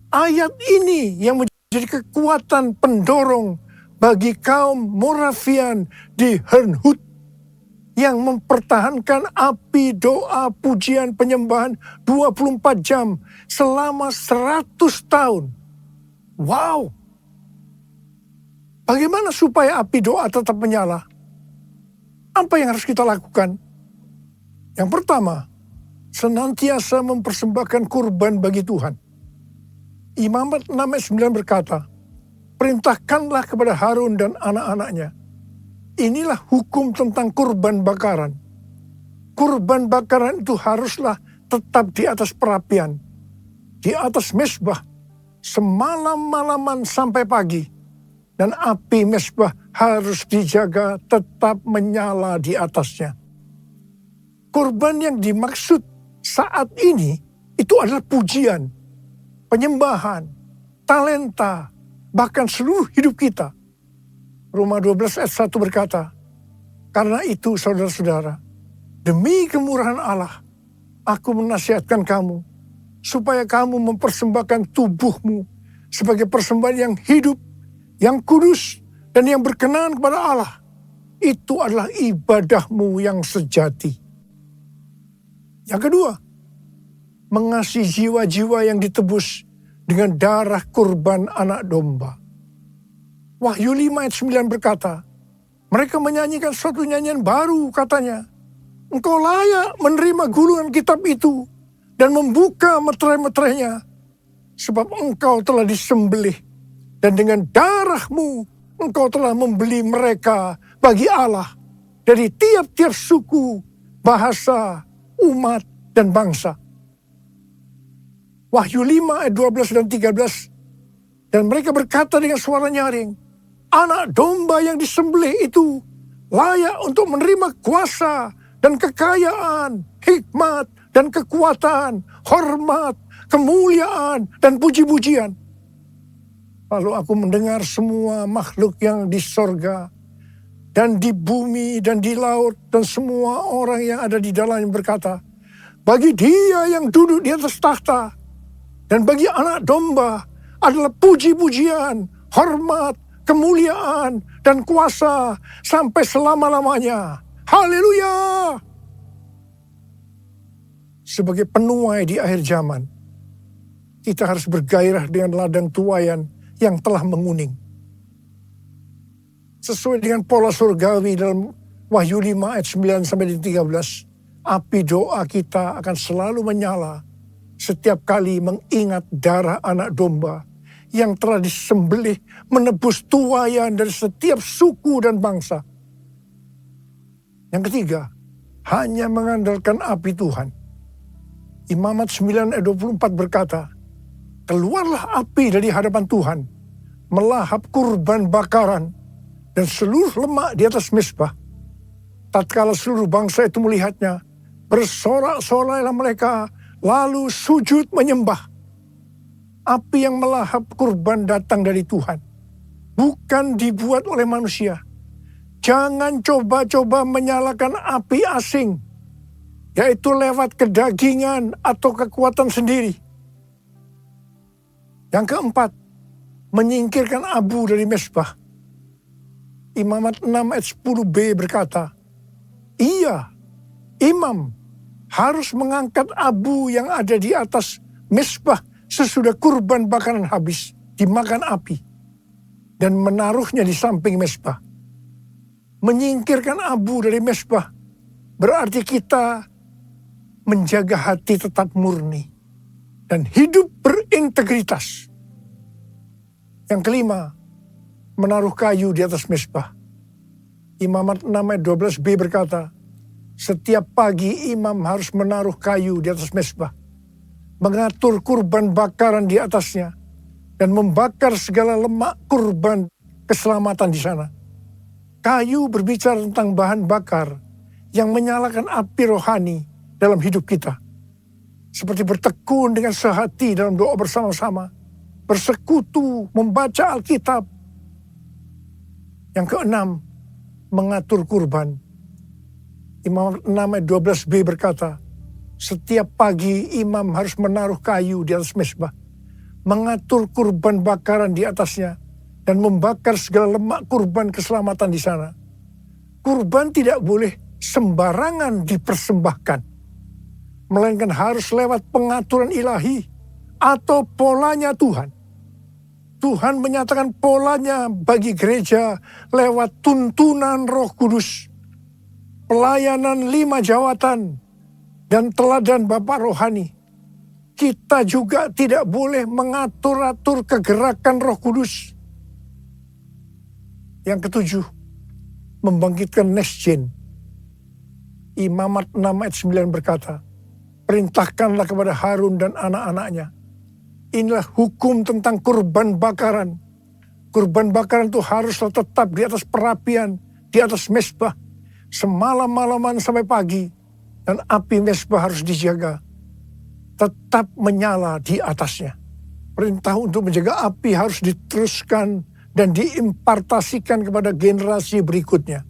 Ayat ini yang menjadi kekuatan pendorong bagi kaum Moravian di Herrnhut yang mempertahankan api doa pujian penyembahan 24 jam selama 100 tahun. Wow! Bagaimana supaya api doa tetap menyala? Apa yang harus kita lakukan? Yang pertama, senantiasa mempersembahkan kurban bagi Tuhan. Imamat 6 ayat 9 berkata, perintahkanlah kepada Harun dan anak-anaknya. Inilah hukum tentang kurban bakaran. Kurban bakaran itu haruslah tetap di atas perapian, di atas mezbah, semalam-malaman sampai pagi. Dan api mezbah harus dijaga tetap menyala di atasnya. Kurban yang dimaksud saat ini itu adalah pujian, penyembahan, talenta, bahkan seluruh hidup kita. Roma 12 ayat 1 berkata, karena itu saudara-saudara, demi kemurahan Allah, aku menasihatkan kamu, supaya kamu mempersembahkan tubuhmu sebagai persembahan yang hidup, yang kudus, dan yang berkenan kepada Allah. Itu adalah ibadahmu yang sejati. Yang kedua, mengasihi jiwa-jiwa yang ditebus dengan darah kurban anak domba. Wahyu 5 ayat 9 berkata, mereka menyanyikan suatu nyanyian baru, katanya, engkau layak menerima gulungan kitab itu dan membuka meterai-meterainya, sebab engkau telah disembelih, dan dengan darahmu engkau telah membeli mereka bagi Allah dari tiap-tiap suku, bahasa, umat, dan bangsa. Wahyu 5 ayat 12 dan 13. Dan mereka berkata dengan suara nyaring, anak domba yang disembelih itu layak untuk menerima kuasa dan kekayaan, hikmat dan kekuatan, hormat, kemuliaan dan puji-pujian. Lalu aku mendengar semua makhluk yang di sorga dan di bumi dan di laut dan semua orang yang ada di dalamnya berkata, bagi Dia yang duduk di atas tahta dan bagi anak domba adalah puji-pujian, hormat, kemuliaan, dan kuasa sampai selama-lamanya. Haleluya! Sebagai penuai di akhir zaman, kita harus bergairah dengan ladang tuaian yang telah menguning. Sesuai dengan pola surgawi dalam Wahyu 5 ayat 9 sampai 13, api doa kita akan selalu menyala setiap kali mengingat darah anak domba yang telah disembelih menebus tuaian dari setiap suku dan bangsa. Yang ketiga, hanya mengandalkan api Tuhan. Imamat 9 ayat 24 berkata, keluarlah api dari hadapan Tuhan, melahap kurban bakaran dan seluruh lemak di atas mezbah. Tatkala seluruh bangsa itu melihatnya, bersorak-sorailah mereka, lalu sujud menyembah. Api yang melahap kurban datang dari Tuhan, bukan dibuat oleh manusia. Jangan coba-coba menyalakan api asing, yaitu lewat kedagingan atau kekuatan sendiri. Yang keempat, menyingkirkan abu dari mezbah. Imamat 6 ayat 10b berkata, iya, imam harus mengangkat abu yang ada di atas mezbah sesudah kurban bakaran habis, dimakan api, dan menaruhnya di samping mezbah. Menyingkirkan abu dari mezbah berarti kita menjaga hati tetap murni dan hidup berintegritas. Yang kelima, menaruh kayu di atas mezbah. Imamat 6 ayat 12b berkata, setiap pagi imam harus menaruh kayu di atas mezbah, mengatur kurban bakaran di atasnya, dan membakar segala lemak kurban keselamatan di sana. Kayu berbicara tentang bahan bakar yang menyalakan api rohani dalam hidup kita. Seperti bertekun dengan sehati dalam doa bersama-sama, bersekutu, membaca Alkitab. Yang keenam, mengatur kurban. Imam 6 ayat 12b berkata, setiap pagi imam harus menaruh kayu di atas mezbah, mengatur kurban bakaran di atasnya, dan membakar segala lemak kurban keselamatan di sana. Kurban tidak boleh sembarangan dipersembahkan, melainkan harus lewat pengaturan ilahi atau polanya Tuhan. Tuhan menyatakan polanya bagi gereja lewat tuntunan Roh Kudus, pelayanan 5 jawatan, dan teladan Bapa rohani. Kita juga tidak boleh mengatur-atur kegerakan Roh Kudus. Yang ketujuh, membangkitkan next gen. Imamat 6 ayat 9 berkata, perintahkanlah kepada Harun dan anak-anaknya. Inilah hukum tentang kurban bakaran. Kurban bakaran itu haruslah tetap di atas perapian, di atas mezbah, semalam-malaman sampai pagi, dan api mezbah harus dijaga, tetap menyala di atasnya. Perintah untuk menjaga api harus diteruskan dan diimpartasikan kepada generasi berikutnya.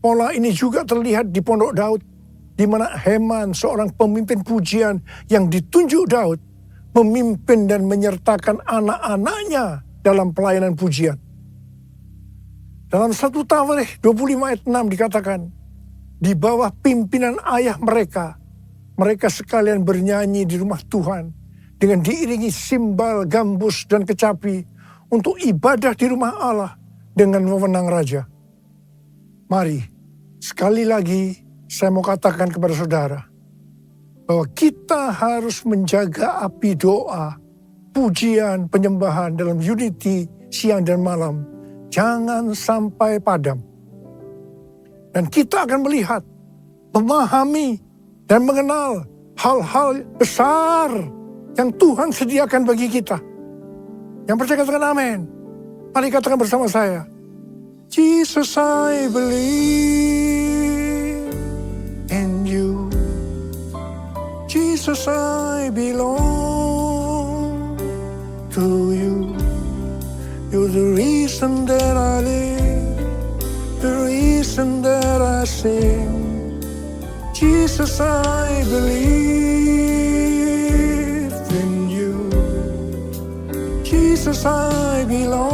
Pola ini juga terlihat di Pondok Daud, di mana Heman, seorang pemimpin pujian yang ditunjuk Daud, memimpin dan menyertakan anak-anaknya dalam pelayanan pujian. Dalam 1 Tawarikh 25 ayat 6 dikatakan, di bawah pimpinan ayah mereka, mereka sekalian bernyanyi di rumah Tuhan dengan diiringi simbal, gambus, dan kecapi untuk ibadah di rumah Allah dengan wewenang raja. Mari, sekali lagi saya mau katakan kepada saudara, bahwa kita harus menjaga api doa, pujian, penyembahan dalam unity siang dan malam. Jangan sampai padam. Dan kita akan melihat, memahami, dan mengenal hal-hal besar yang Tuhan sediakan bagi kita. Yang percaya katakan amin. Mari katakan bersama saya. Jesus, I believe in you. Jesus, I belong to you. You're the reason that I live, the reason that I sing. Jesus, I believe in you. Jesus, I belong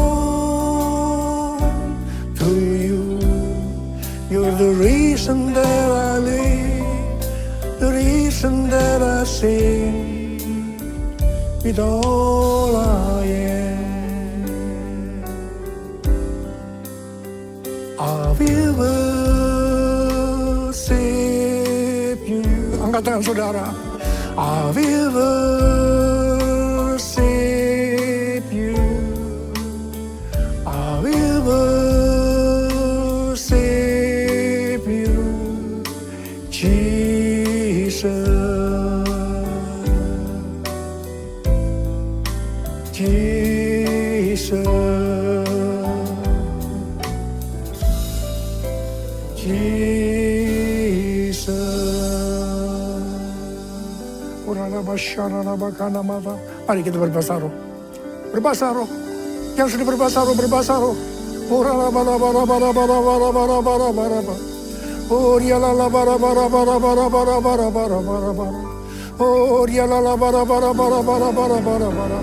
to you. You're the reason that I live, the reason that I sing, with all I am. I will worship you. Angkat tangan saudara. I will worship you. I will worship you, Jesus. Jesus. Mari kita berbahasa roh. Berbahasa roh. Yang sudah berbahasa roh, berbahasa roh. Ora la bara bara bara bara bara bara bara bara bara. Oria la la bara bara bara bara bara bara bara bara bara. Oria la la bara bara bara bara bara bara bara bara.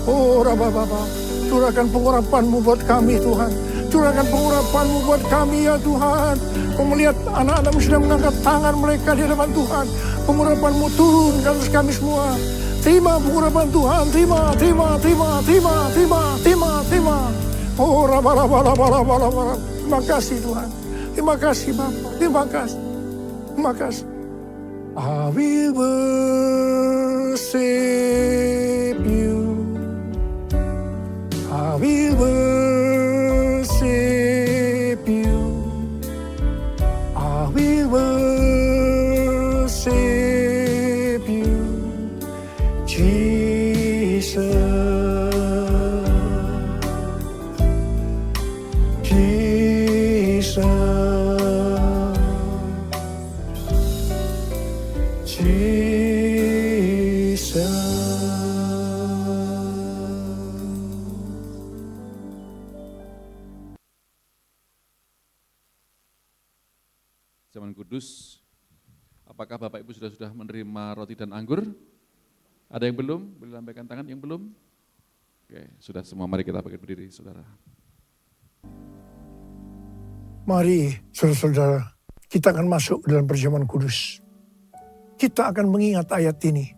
Ora baba. Curahkan pengurapan-Mu buat kami Tuhan. Curahkan pengurapan-Mu buat kami ya Tuhan. Kau melihat anak-anak-Mu sudah mengangkat tangan mereka di hadapan Tuhan. Pengurapan-Mu turun ke atas kami semua. Terima pengurapan Tuhan. Terima. Oh, rabara. Terima kasih Tuhan. Terima kasih Bapa. Terima kasih. Terima kasih. I will worship you. I will worship you. I will worship you, Jesus. Jesus. Zaman Kudus, apakah Bapak Ibu sudah menerima roti dan anggur? Ada yang belum? Boleh lambaikan tangan yang belum? Oke, sudah semua, mari kita bangkit berdiri, saudara. Mari saudara-saudara, kita akan masuk dalam perjamuan kudus. Kita akan mengingat ayat ini.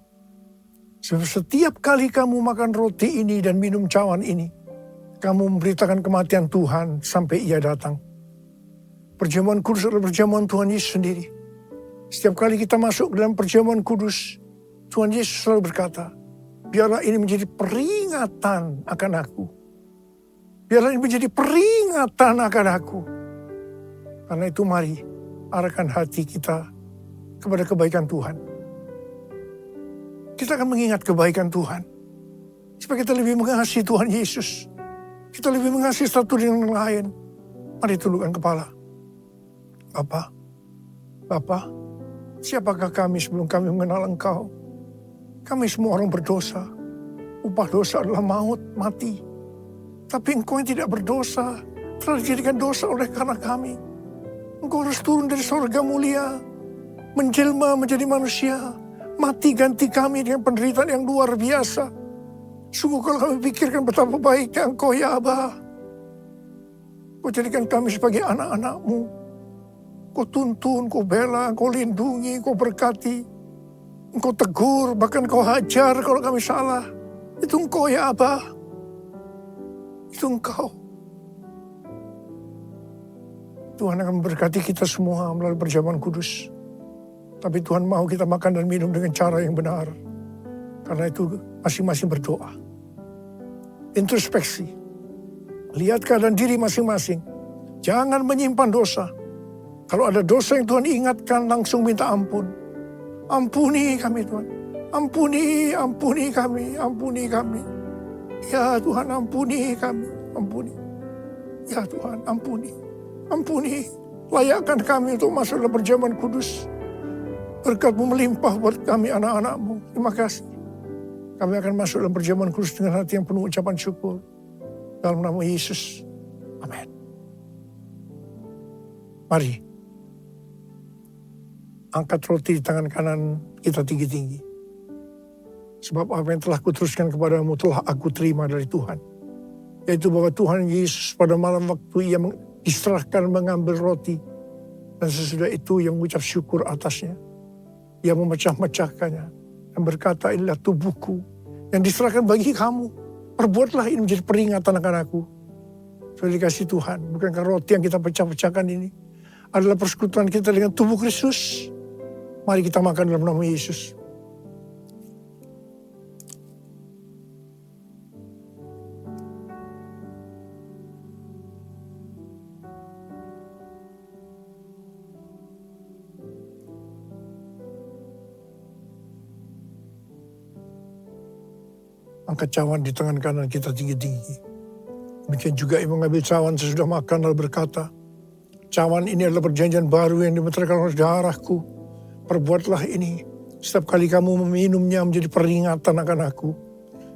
Sebab setiap kali kamu makan roti ini dan minum cawan ini, kamu memberitakan kematian Tuhan sampai Ia datang. Perjamuan kudus adalah perjamuan Tuhan Yesus sendiri. Setiap kali kita masuk dalam perjamuan kudus, Tuhan Yesus selalu berkata, biarlah ini menjadi peringatan akan aku. Biarlah ini menjadi peringatan akan aku. Karena itu mari arahkan hati kita kepada kebaikan Tuhan. Kita akan mengingat kebaikan Tuhan. Supaya kita lebih mengasihi Tuhan Yesus. Kita lebih mengasihi satu dengan yang lain. Mari tundukkan kepala. Bapa, siapakah kami sebelum kami mengenal Engkau? Kami semua orang berdosa. Upah dosa adalah maut, mati. Tapi Engkau yang tidak berdosa telah dijadikan dosa oleh karena kami. Engkau harus turun dari surga mulia, menjelma menjadi manusia, mati ganti kami dengan penderitaan yang luar biasa. Sungguh kalau kami pikirkan betapa baiknya Engkau ya Aba. Kau jadikan kami sebagai anak-anak-Mu. Kau tuntun, Kau bela, Kau lindungi, Kau berkati. Engkau tegur, bahkan Kau hajar kalau kami salah. Itu Engkau ya Aba. Itu Engkau. Tuhan akan memberkati kita semua melalui perjamuan kudus. Tapi Tuhan mau kita makan dan minum dengan cara yang benar. Karena itu masing-masing berdoa. Introspeksi. Lihat keadaan diri masing-masing. Jangan menyimpan dosa. Kalau ada dosa yang Tuhan ingatkan, langsung minta ampun. Ampuni kami Tuhan. Ampuni kami. Ya Tuhan, ampuni kami. Ampuni. Ya Tuhan, ampuni. Layakkan kami untuk masuk dalam perjamuan kudus. Berkat-Mu melimpah buat kami anak-anak-Mu. Terima kasih. Kami akan masuk dalam perjamuan kudus dengan hati yang penuh ucapan syukur. Dalam nama Yesus. Amin. Mari. Angkat roti di tangan kanan kita tinggi-tinggi. Sebab apa yang telah kuteruskan kepadamu telah aku terima dari Tuhan. Yaitu bahwa Tuhan Yesus pada malam waktu Ia diserahkan mengambil roti. Dan sesudah itu Ia mengucap syukur atasnya. Ia memecah-mecahkannya. Dan berkata, inilah tubuhku yang diserahkan bagi kamu. Perbuatlah ini menjadi peringatan akan aku. Sudah dikasih Tuhan. Bukankah roti yang kita pecah-pecahkan ini adalah persekutuan kita dengan tubuh Kristus? Mari kita makan dalam nama Yesus. Angkat cawan di tangan kanan kita tinggi-tinggi. Demikian juga Ia mengambil cawan sesudah makan lalu berkata, cawan ini adalah perjanjian baru yang dimeteraikan oleh darahku. Perbuatlah ini setiap kali kamu meminumnya menjadi peringatan akan aku.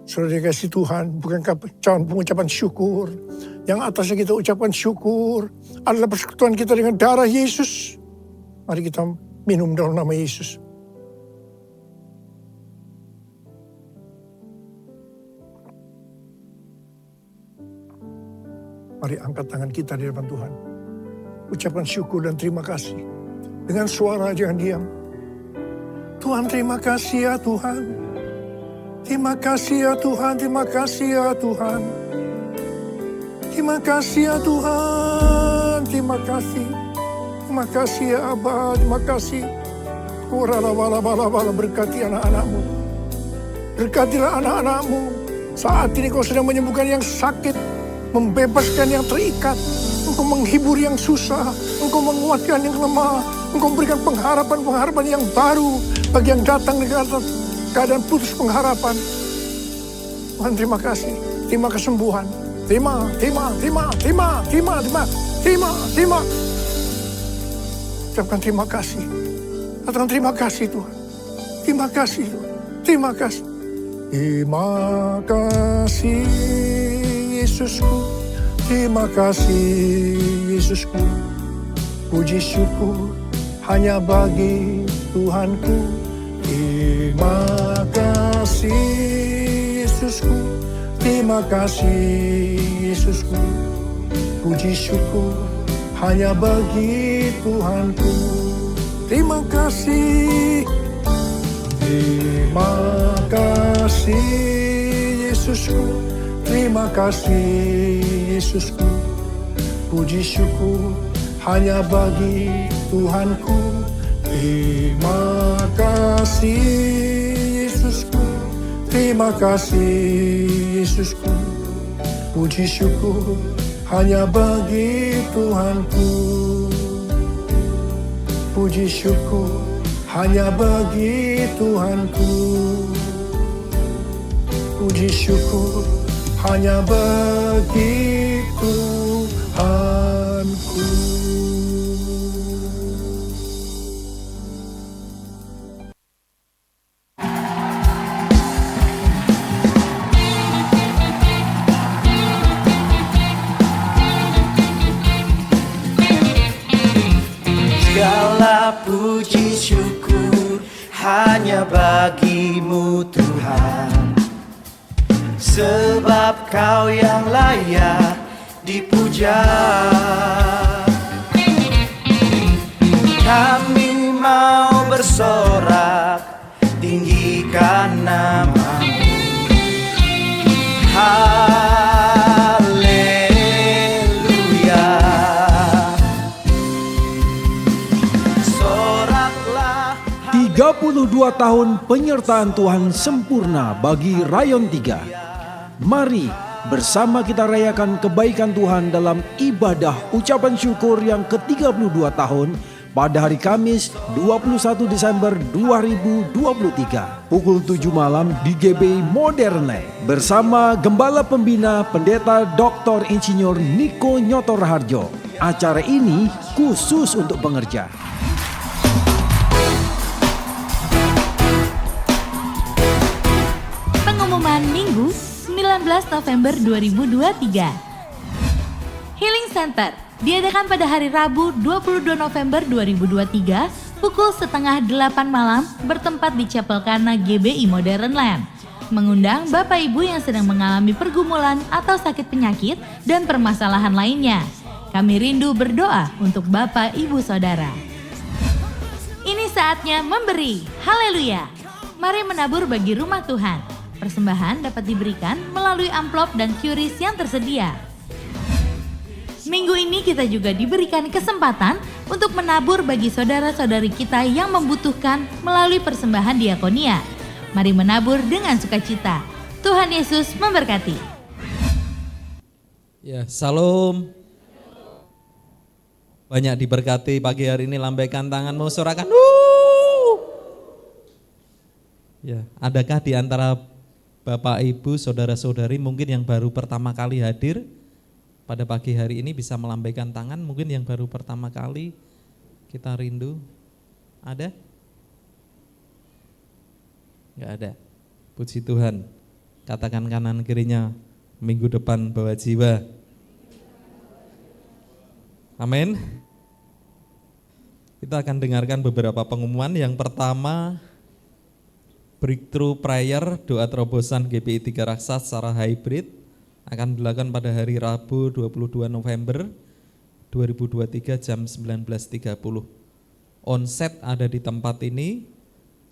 Saudara dikasih Tuhan, bukankah pengucapan syukur, yang atasnya kita ucapkan syukur, adalah persekutuan kita dengan darah Yesus. Mari kita minum dalam nama Yesus. Mari angkat tangan kita di depan Tuhan. Ucapkan syukur dan terima kasih. Dengan suara jangan diam. Tuhan, terima kasih ya Tuhan. Terima kasih ya Tuhan, terima kasih ya Tuhan. Terima kasih ya Tuhan, terima kasih. Terima kasih ya Abba, terima kasih. Bala berkati anak-anakmu. Berkatilah anak-anakmu. Saat ini kau sedang menyembuhkan yang sakit, membebaskan yang terikat. Engkau menghibur yang susah, engkau menguatkan yang lemah, engkau memberikan pengharapan-pengharapan yang baru bagi yang datang dengan keadaan putus pengharapan. Tuhan, terima kasih, terima kesembuhan, terima. Ucapkan terima kasih, katakan terima kasih Tuhan, terima kasih Tuhan, terima kasih. Terima kasih Yesusku. Terima kasih Yesusku, puji syukur hanya bagi Tuhanku. Terima kasih Yesusku, terima kasih Yesusku, puji syukur hanya bagi Tuhanku. Terima kasih, terima kasih Yesusku. Terima kasih Yesusku, puji syukur hanya bagi Tuhanku. Terima kasih Yesusku, terima kasih Yesusku, puji syukur hanya bagi Tuhanku. Puji syukur hanya bagi Tuhanku. Puji syukur hanya bagi Tuhanku. Segala puji syukur hanya bagimu Tuhan, sebab Kau yang layak dipuja. Kami mau bersorak, tinggikan nama-Mu. Haleluya. Soraklah 32 tahun penyertaan Tuhan sempurna bagi Rayon 3. Mari bersama kita rayakan kebaikan Tuhan dalam ibadah ucapan syukur yang ke-32 tahun pada hari Kamis 21 Desember 2023 pukul 7 malam di GBI Modern Land bersama Gembala Pembina Pendeta Dr. Insinyur Niko Nyoto Raharjo. Acara ini khusus untuk pengerja. Pengumuman Minggu 19 November 2023. Healing Center diadakan pada hari Rabu 22 November 2023 pukul 7:30 malam bertempat di Chapel Kana GBI Modern Land. Mengundang Bapak Ibu yang sedang mengalami pergumulan atau sakit penyakit dan permasalahan lainnya. Kami rindu berdoa untuk Bapak Ibu Saudara. Ini saatnya memberi. Haleluya. Mari menabur bagi rumah Tuhan. Persembahan dapat diberikan melalui amplop dan QRIS yang tersedia. Minggu ini kita juga diberikan kesempatan untuk menabur bagi saudara-saudari kita yang membutuhkan melalui persembahan diakonia. Mari menabur dengan sukacita. Tuhan Yesus memberkati. Ya, salam. Banyak diberkati pagi hari ini, lambaikan tanganmu, sorakan. Ya, adakah di antara Bapak, Ibu, Saudara-saudari mungkin yang baru pertama kali hadir pada pagi hari ini bisa melambaikan tangan, mungkin yang baru pertama kali kita rindu. Ada? Enggak ada. Puji Tuhan. Katakan kanan kirinya, minggu depan bawa jiwa. Amin. Kita akan dengarkan beberapa pengumuman. Yang pertama, Breakthrough Prayer, doa terobosan GPI 3 Raksa secara hybrid akan dilakukan pada hari Rabu 22 November 2023 jam 19.30. Onset ada di tempat ini.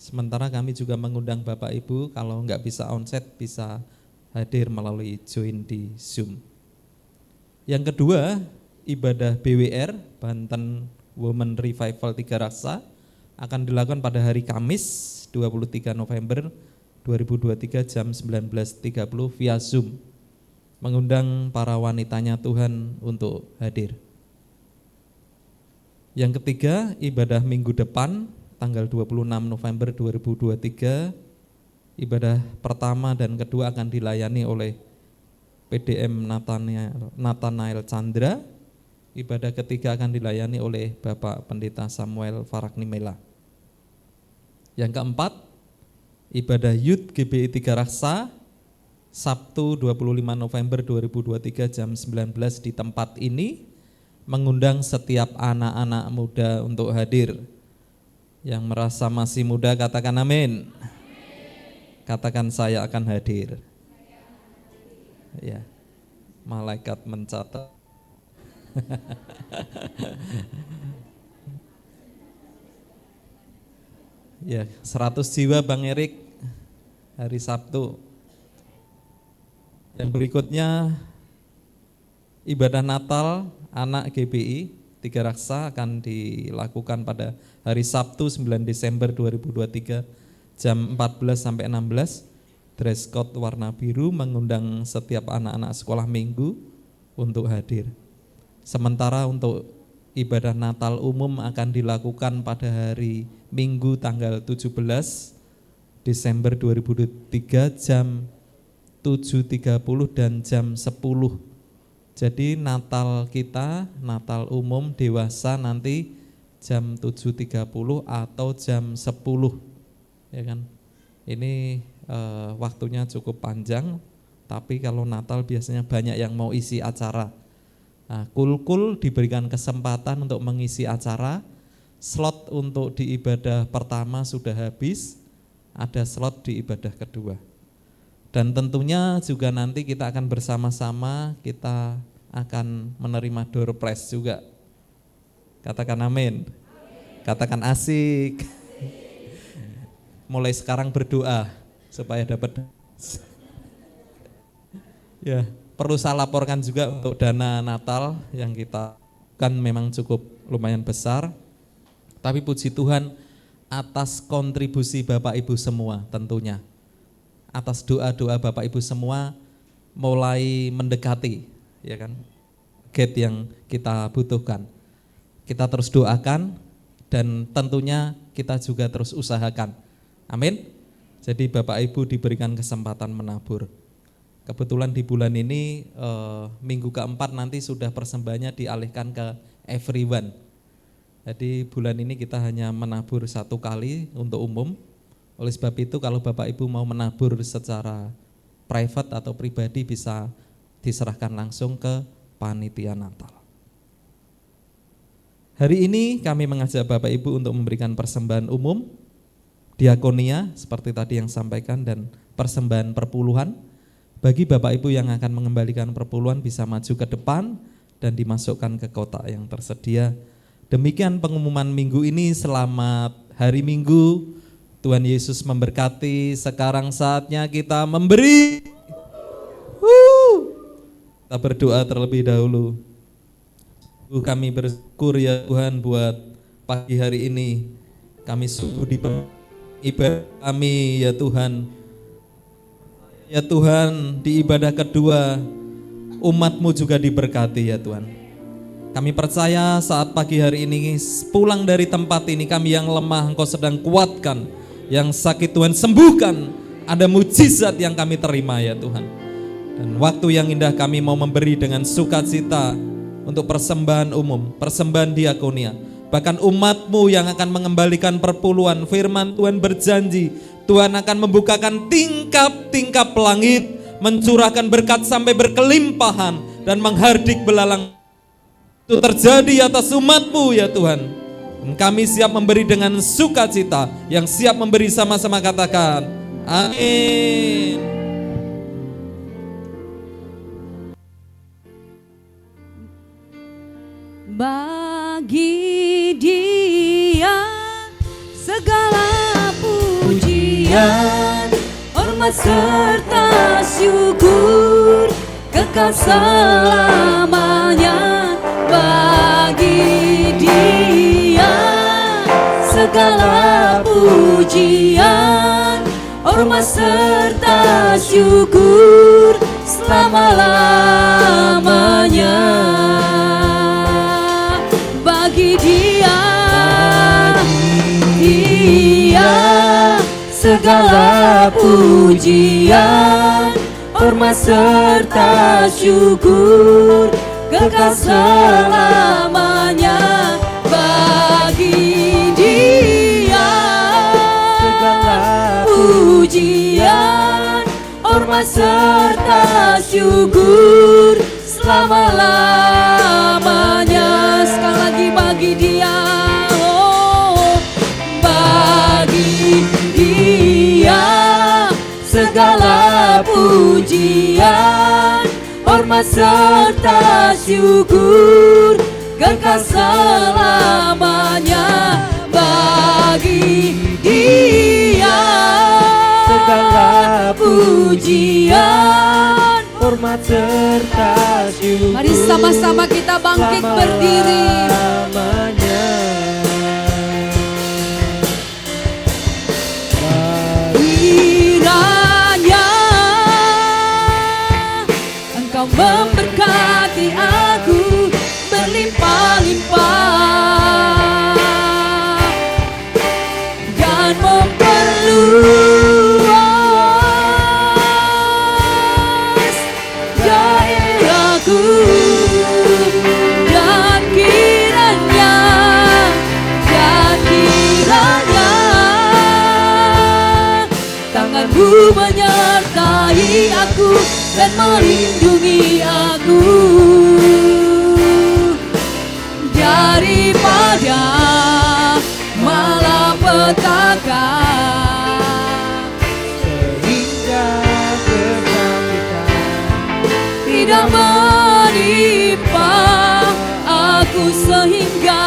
Sementara kami juga mengundang Bapak Ibu, kalau nggak bisa onset bisa hadir melalui join di Zoom. Yang kedua, ibadah BWR, Banten Women Revival 3 Raksa, akan dilakukan pada hari Kamis 23 November 2023 jam 19.30 via Zoom. Mengundang para wanitanya Tuhan untuk hadir. Yang ketiga, ibadah minggu depan, tanggal 26 November 2023, ibadah pertama dan kedua akan dilayani oleh PDM Nathanael Chandra. Ibadah ketiga akan dilayani oleh Bapak Pendeta Samuel Faraknimela. Yang keempat, ibadah Youth GBI 3 Raksa, Sabtu 25 November 2023 jam 19 di tempat ini, mengundang setiap anak-anak muda untuk hadir. Yang merasa masih muda katakan amin. Katakan saya akan hadir. Ya, malaikat mencatat. Ya, 100 jiwa Bang Erik hari Sabtu. Yang berikutnya ibadah Natal anak GBI 3 Raksa akan dilakukan pada hari Sabtu 9 Desember 2023 jam 14 sampai 16. Dress code warna biru, mengundang setiap anak-anak sekolah minggu untuk hadir. Sementara untuk ibadah Natal umum akan dilakukan pada hari Minggu tanggal 17 Desember 2023 jam 7.30 dan jam 10. Jadi Natal kita, Natal umum dewasa nanti jam 7.30 atau jam 10, ya kan? Ini waktunya cukup panjang, tapi kalau Natal biasanya banyak yang mau isi acara. Nah, Kul-Kul diberikan kesempatan untuk mengisi acara. Slot untuk di ibadah pertama sudah habis, ada slot di ibadah kedua. Dan tentunya juga nanti kita akan bersama-sama, kita akan menerima door prize juga. Katakan amin. Katakan asik. Mulai sekarang berdoa supaya dapat. Ya, perlu saya laporkan juga untuk dana Natal yang kita kan memang cukup lumayan besar. Tapi puji Tuhan atas kontribusi Bapak Ibu semua tentunya. Atas doa-doa Bapak Ibu semua mulai mendekati, ya kan, gate yang kita butuhkan. Kita terus doakan dan tentunya kita juga terus usahakan. Amin. Jadi Bapak Ibu diberikan kesempatan menabur. Kebetulan di bulan ini minggu keempat nanti sudah persembahannya dialihkan ke everyone. Jadi bulan ini kita hanya menabur 1 kali untuk umum. Oleh sebab itu kalau Bapak Ibu mau menabur secara private atau pribadi bisa diserahkan langsung ke panitia Natal. Hari ini kami mengajak Bapak Ibu untuk memberikan persembahan umum, diakonia seperti tadi yang sampaikan, dan persembahan perpuluhan. Bagi Bapak Ibu yang akan mengembalikan perpuluhan bisa maju ke depan dan dimasukkan ke kotak yang tersedia. Demikian pengumuman minggu ini. Selamat hari Minggu. Tuhan Yesus memberkati. Sekarang saatnya kita memberi. Kita berdoa terlebih dahulu. Kami bersyukur ya Tuhan buat pagi hari ini. Kami sungguh di ibadah kami ya Tuhan. Ya Tuhan, di ibadah kedua umat-Mu juga diberkati ya Tuhan. Kami percaya saat pagi hari ini pulang dari tempat ini, kami yang lemah Engkau sedang kuatkan, yang sakit Tuhan sembuhkan. Ada mujizat yang kami terima ya Tuhan. Dan waktu yang indah kami mau memberi dengan sukacita untuk persembahan umum, persembahan diakonia. Bahkan umat-Mu yang akan mengembalikan perpuluhan. Firman Tuhan berjanji, Tuhan akan membukakan tingkap-tingkap langit, mencurahkan berkat sampai berkelimpahan dan menghardik belalang. Itu terjadi atas umat-Mu ya Tuhan. Dan kami siap memberi dengan sukacita, yang siap memberi sama-sama katakan amin. Bagi Dia segala pujian, hormat serta syukur, kekal selamanya. Bagi Dia segala pujian, hormat serta syukur selama-lamanya. Bagi Dia segala pujian, hormat serta syukur, kekal selamanya. Bagi Dia segala pujian, hormat serta syukur selama-lamanya. Sekali lagi bagi Dia, oh, bagi Dia segala pujian, hormat serta syukur, kekal selamanya. Bagi Dia segala pujian, hormat serta syukur. Mari sama-sama kita bangkit berdiri. Kiranya Engkau memberkati aku berlimpah-limpah dan memperluas daerahku, dan kiranya tangan-Mu menyertai aku dan melindungi aku daripada malapetaka, sehingga kesakitan tidak menimpa aku, sehingga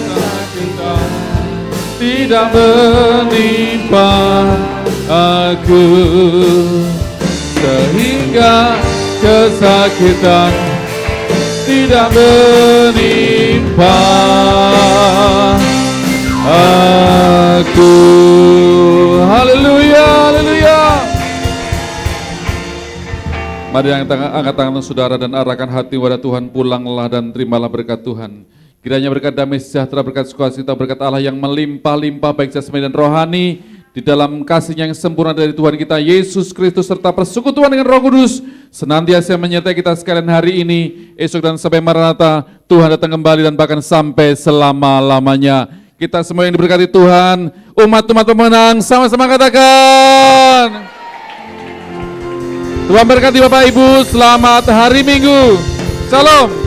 kesakitan tidak menimpa aku, sehingga kesakitan tidak menimpa aku. Haleluya, haleluya. Mari angkat tangan saudara dan arahkan hati kepada Tuhan. Pulanglah dan terimalah berkat Tuhan. Kiranya berkat damai sejahtera, berkat sukacita, berkat Allah yang melimpah-limpah baik jasmani dan rohani di dalam kasih-Nya yang sempurna dari Tuhan kita Yesus Kristus serta persekutuan dengan Roh Kudus senantiasa menyertai kita sekalian hari ini, esok dan sampai Maranatha. Tuhan datang kembali dan bahkan sampai selama-lamanya. Kita semua yang diberkati Tuhan, umat-umat pemenang, sama-sama katakan Tuhan berkati Bapak Ibu, selamat hari Minggu. Shalom.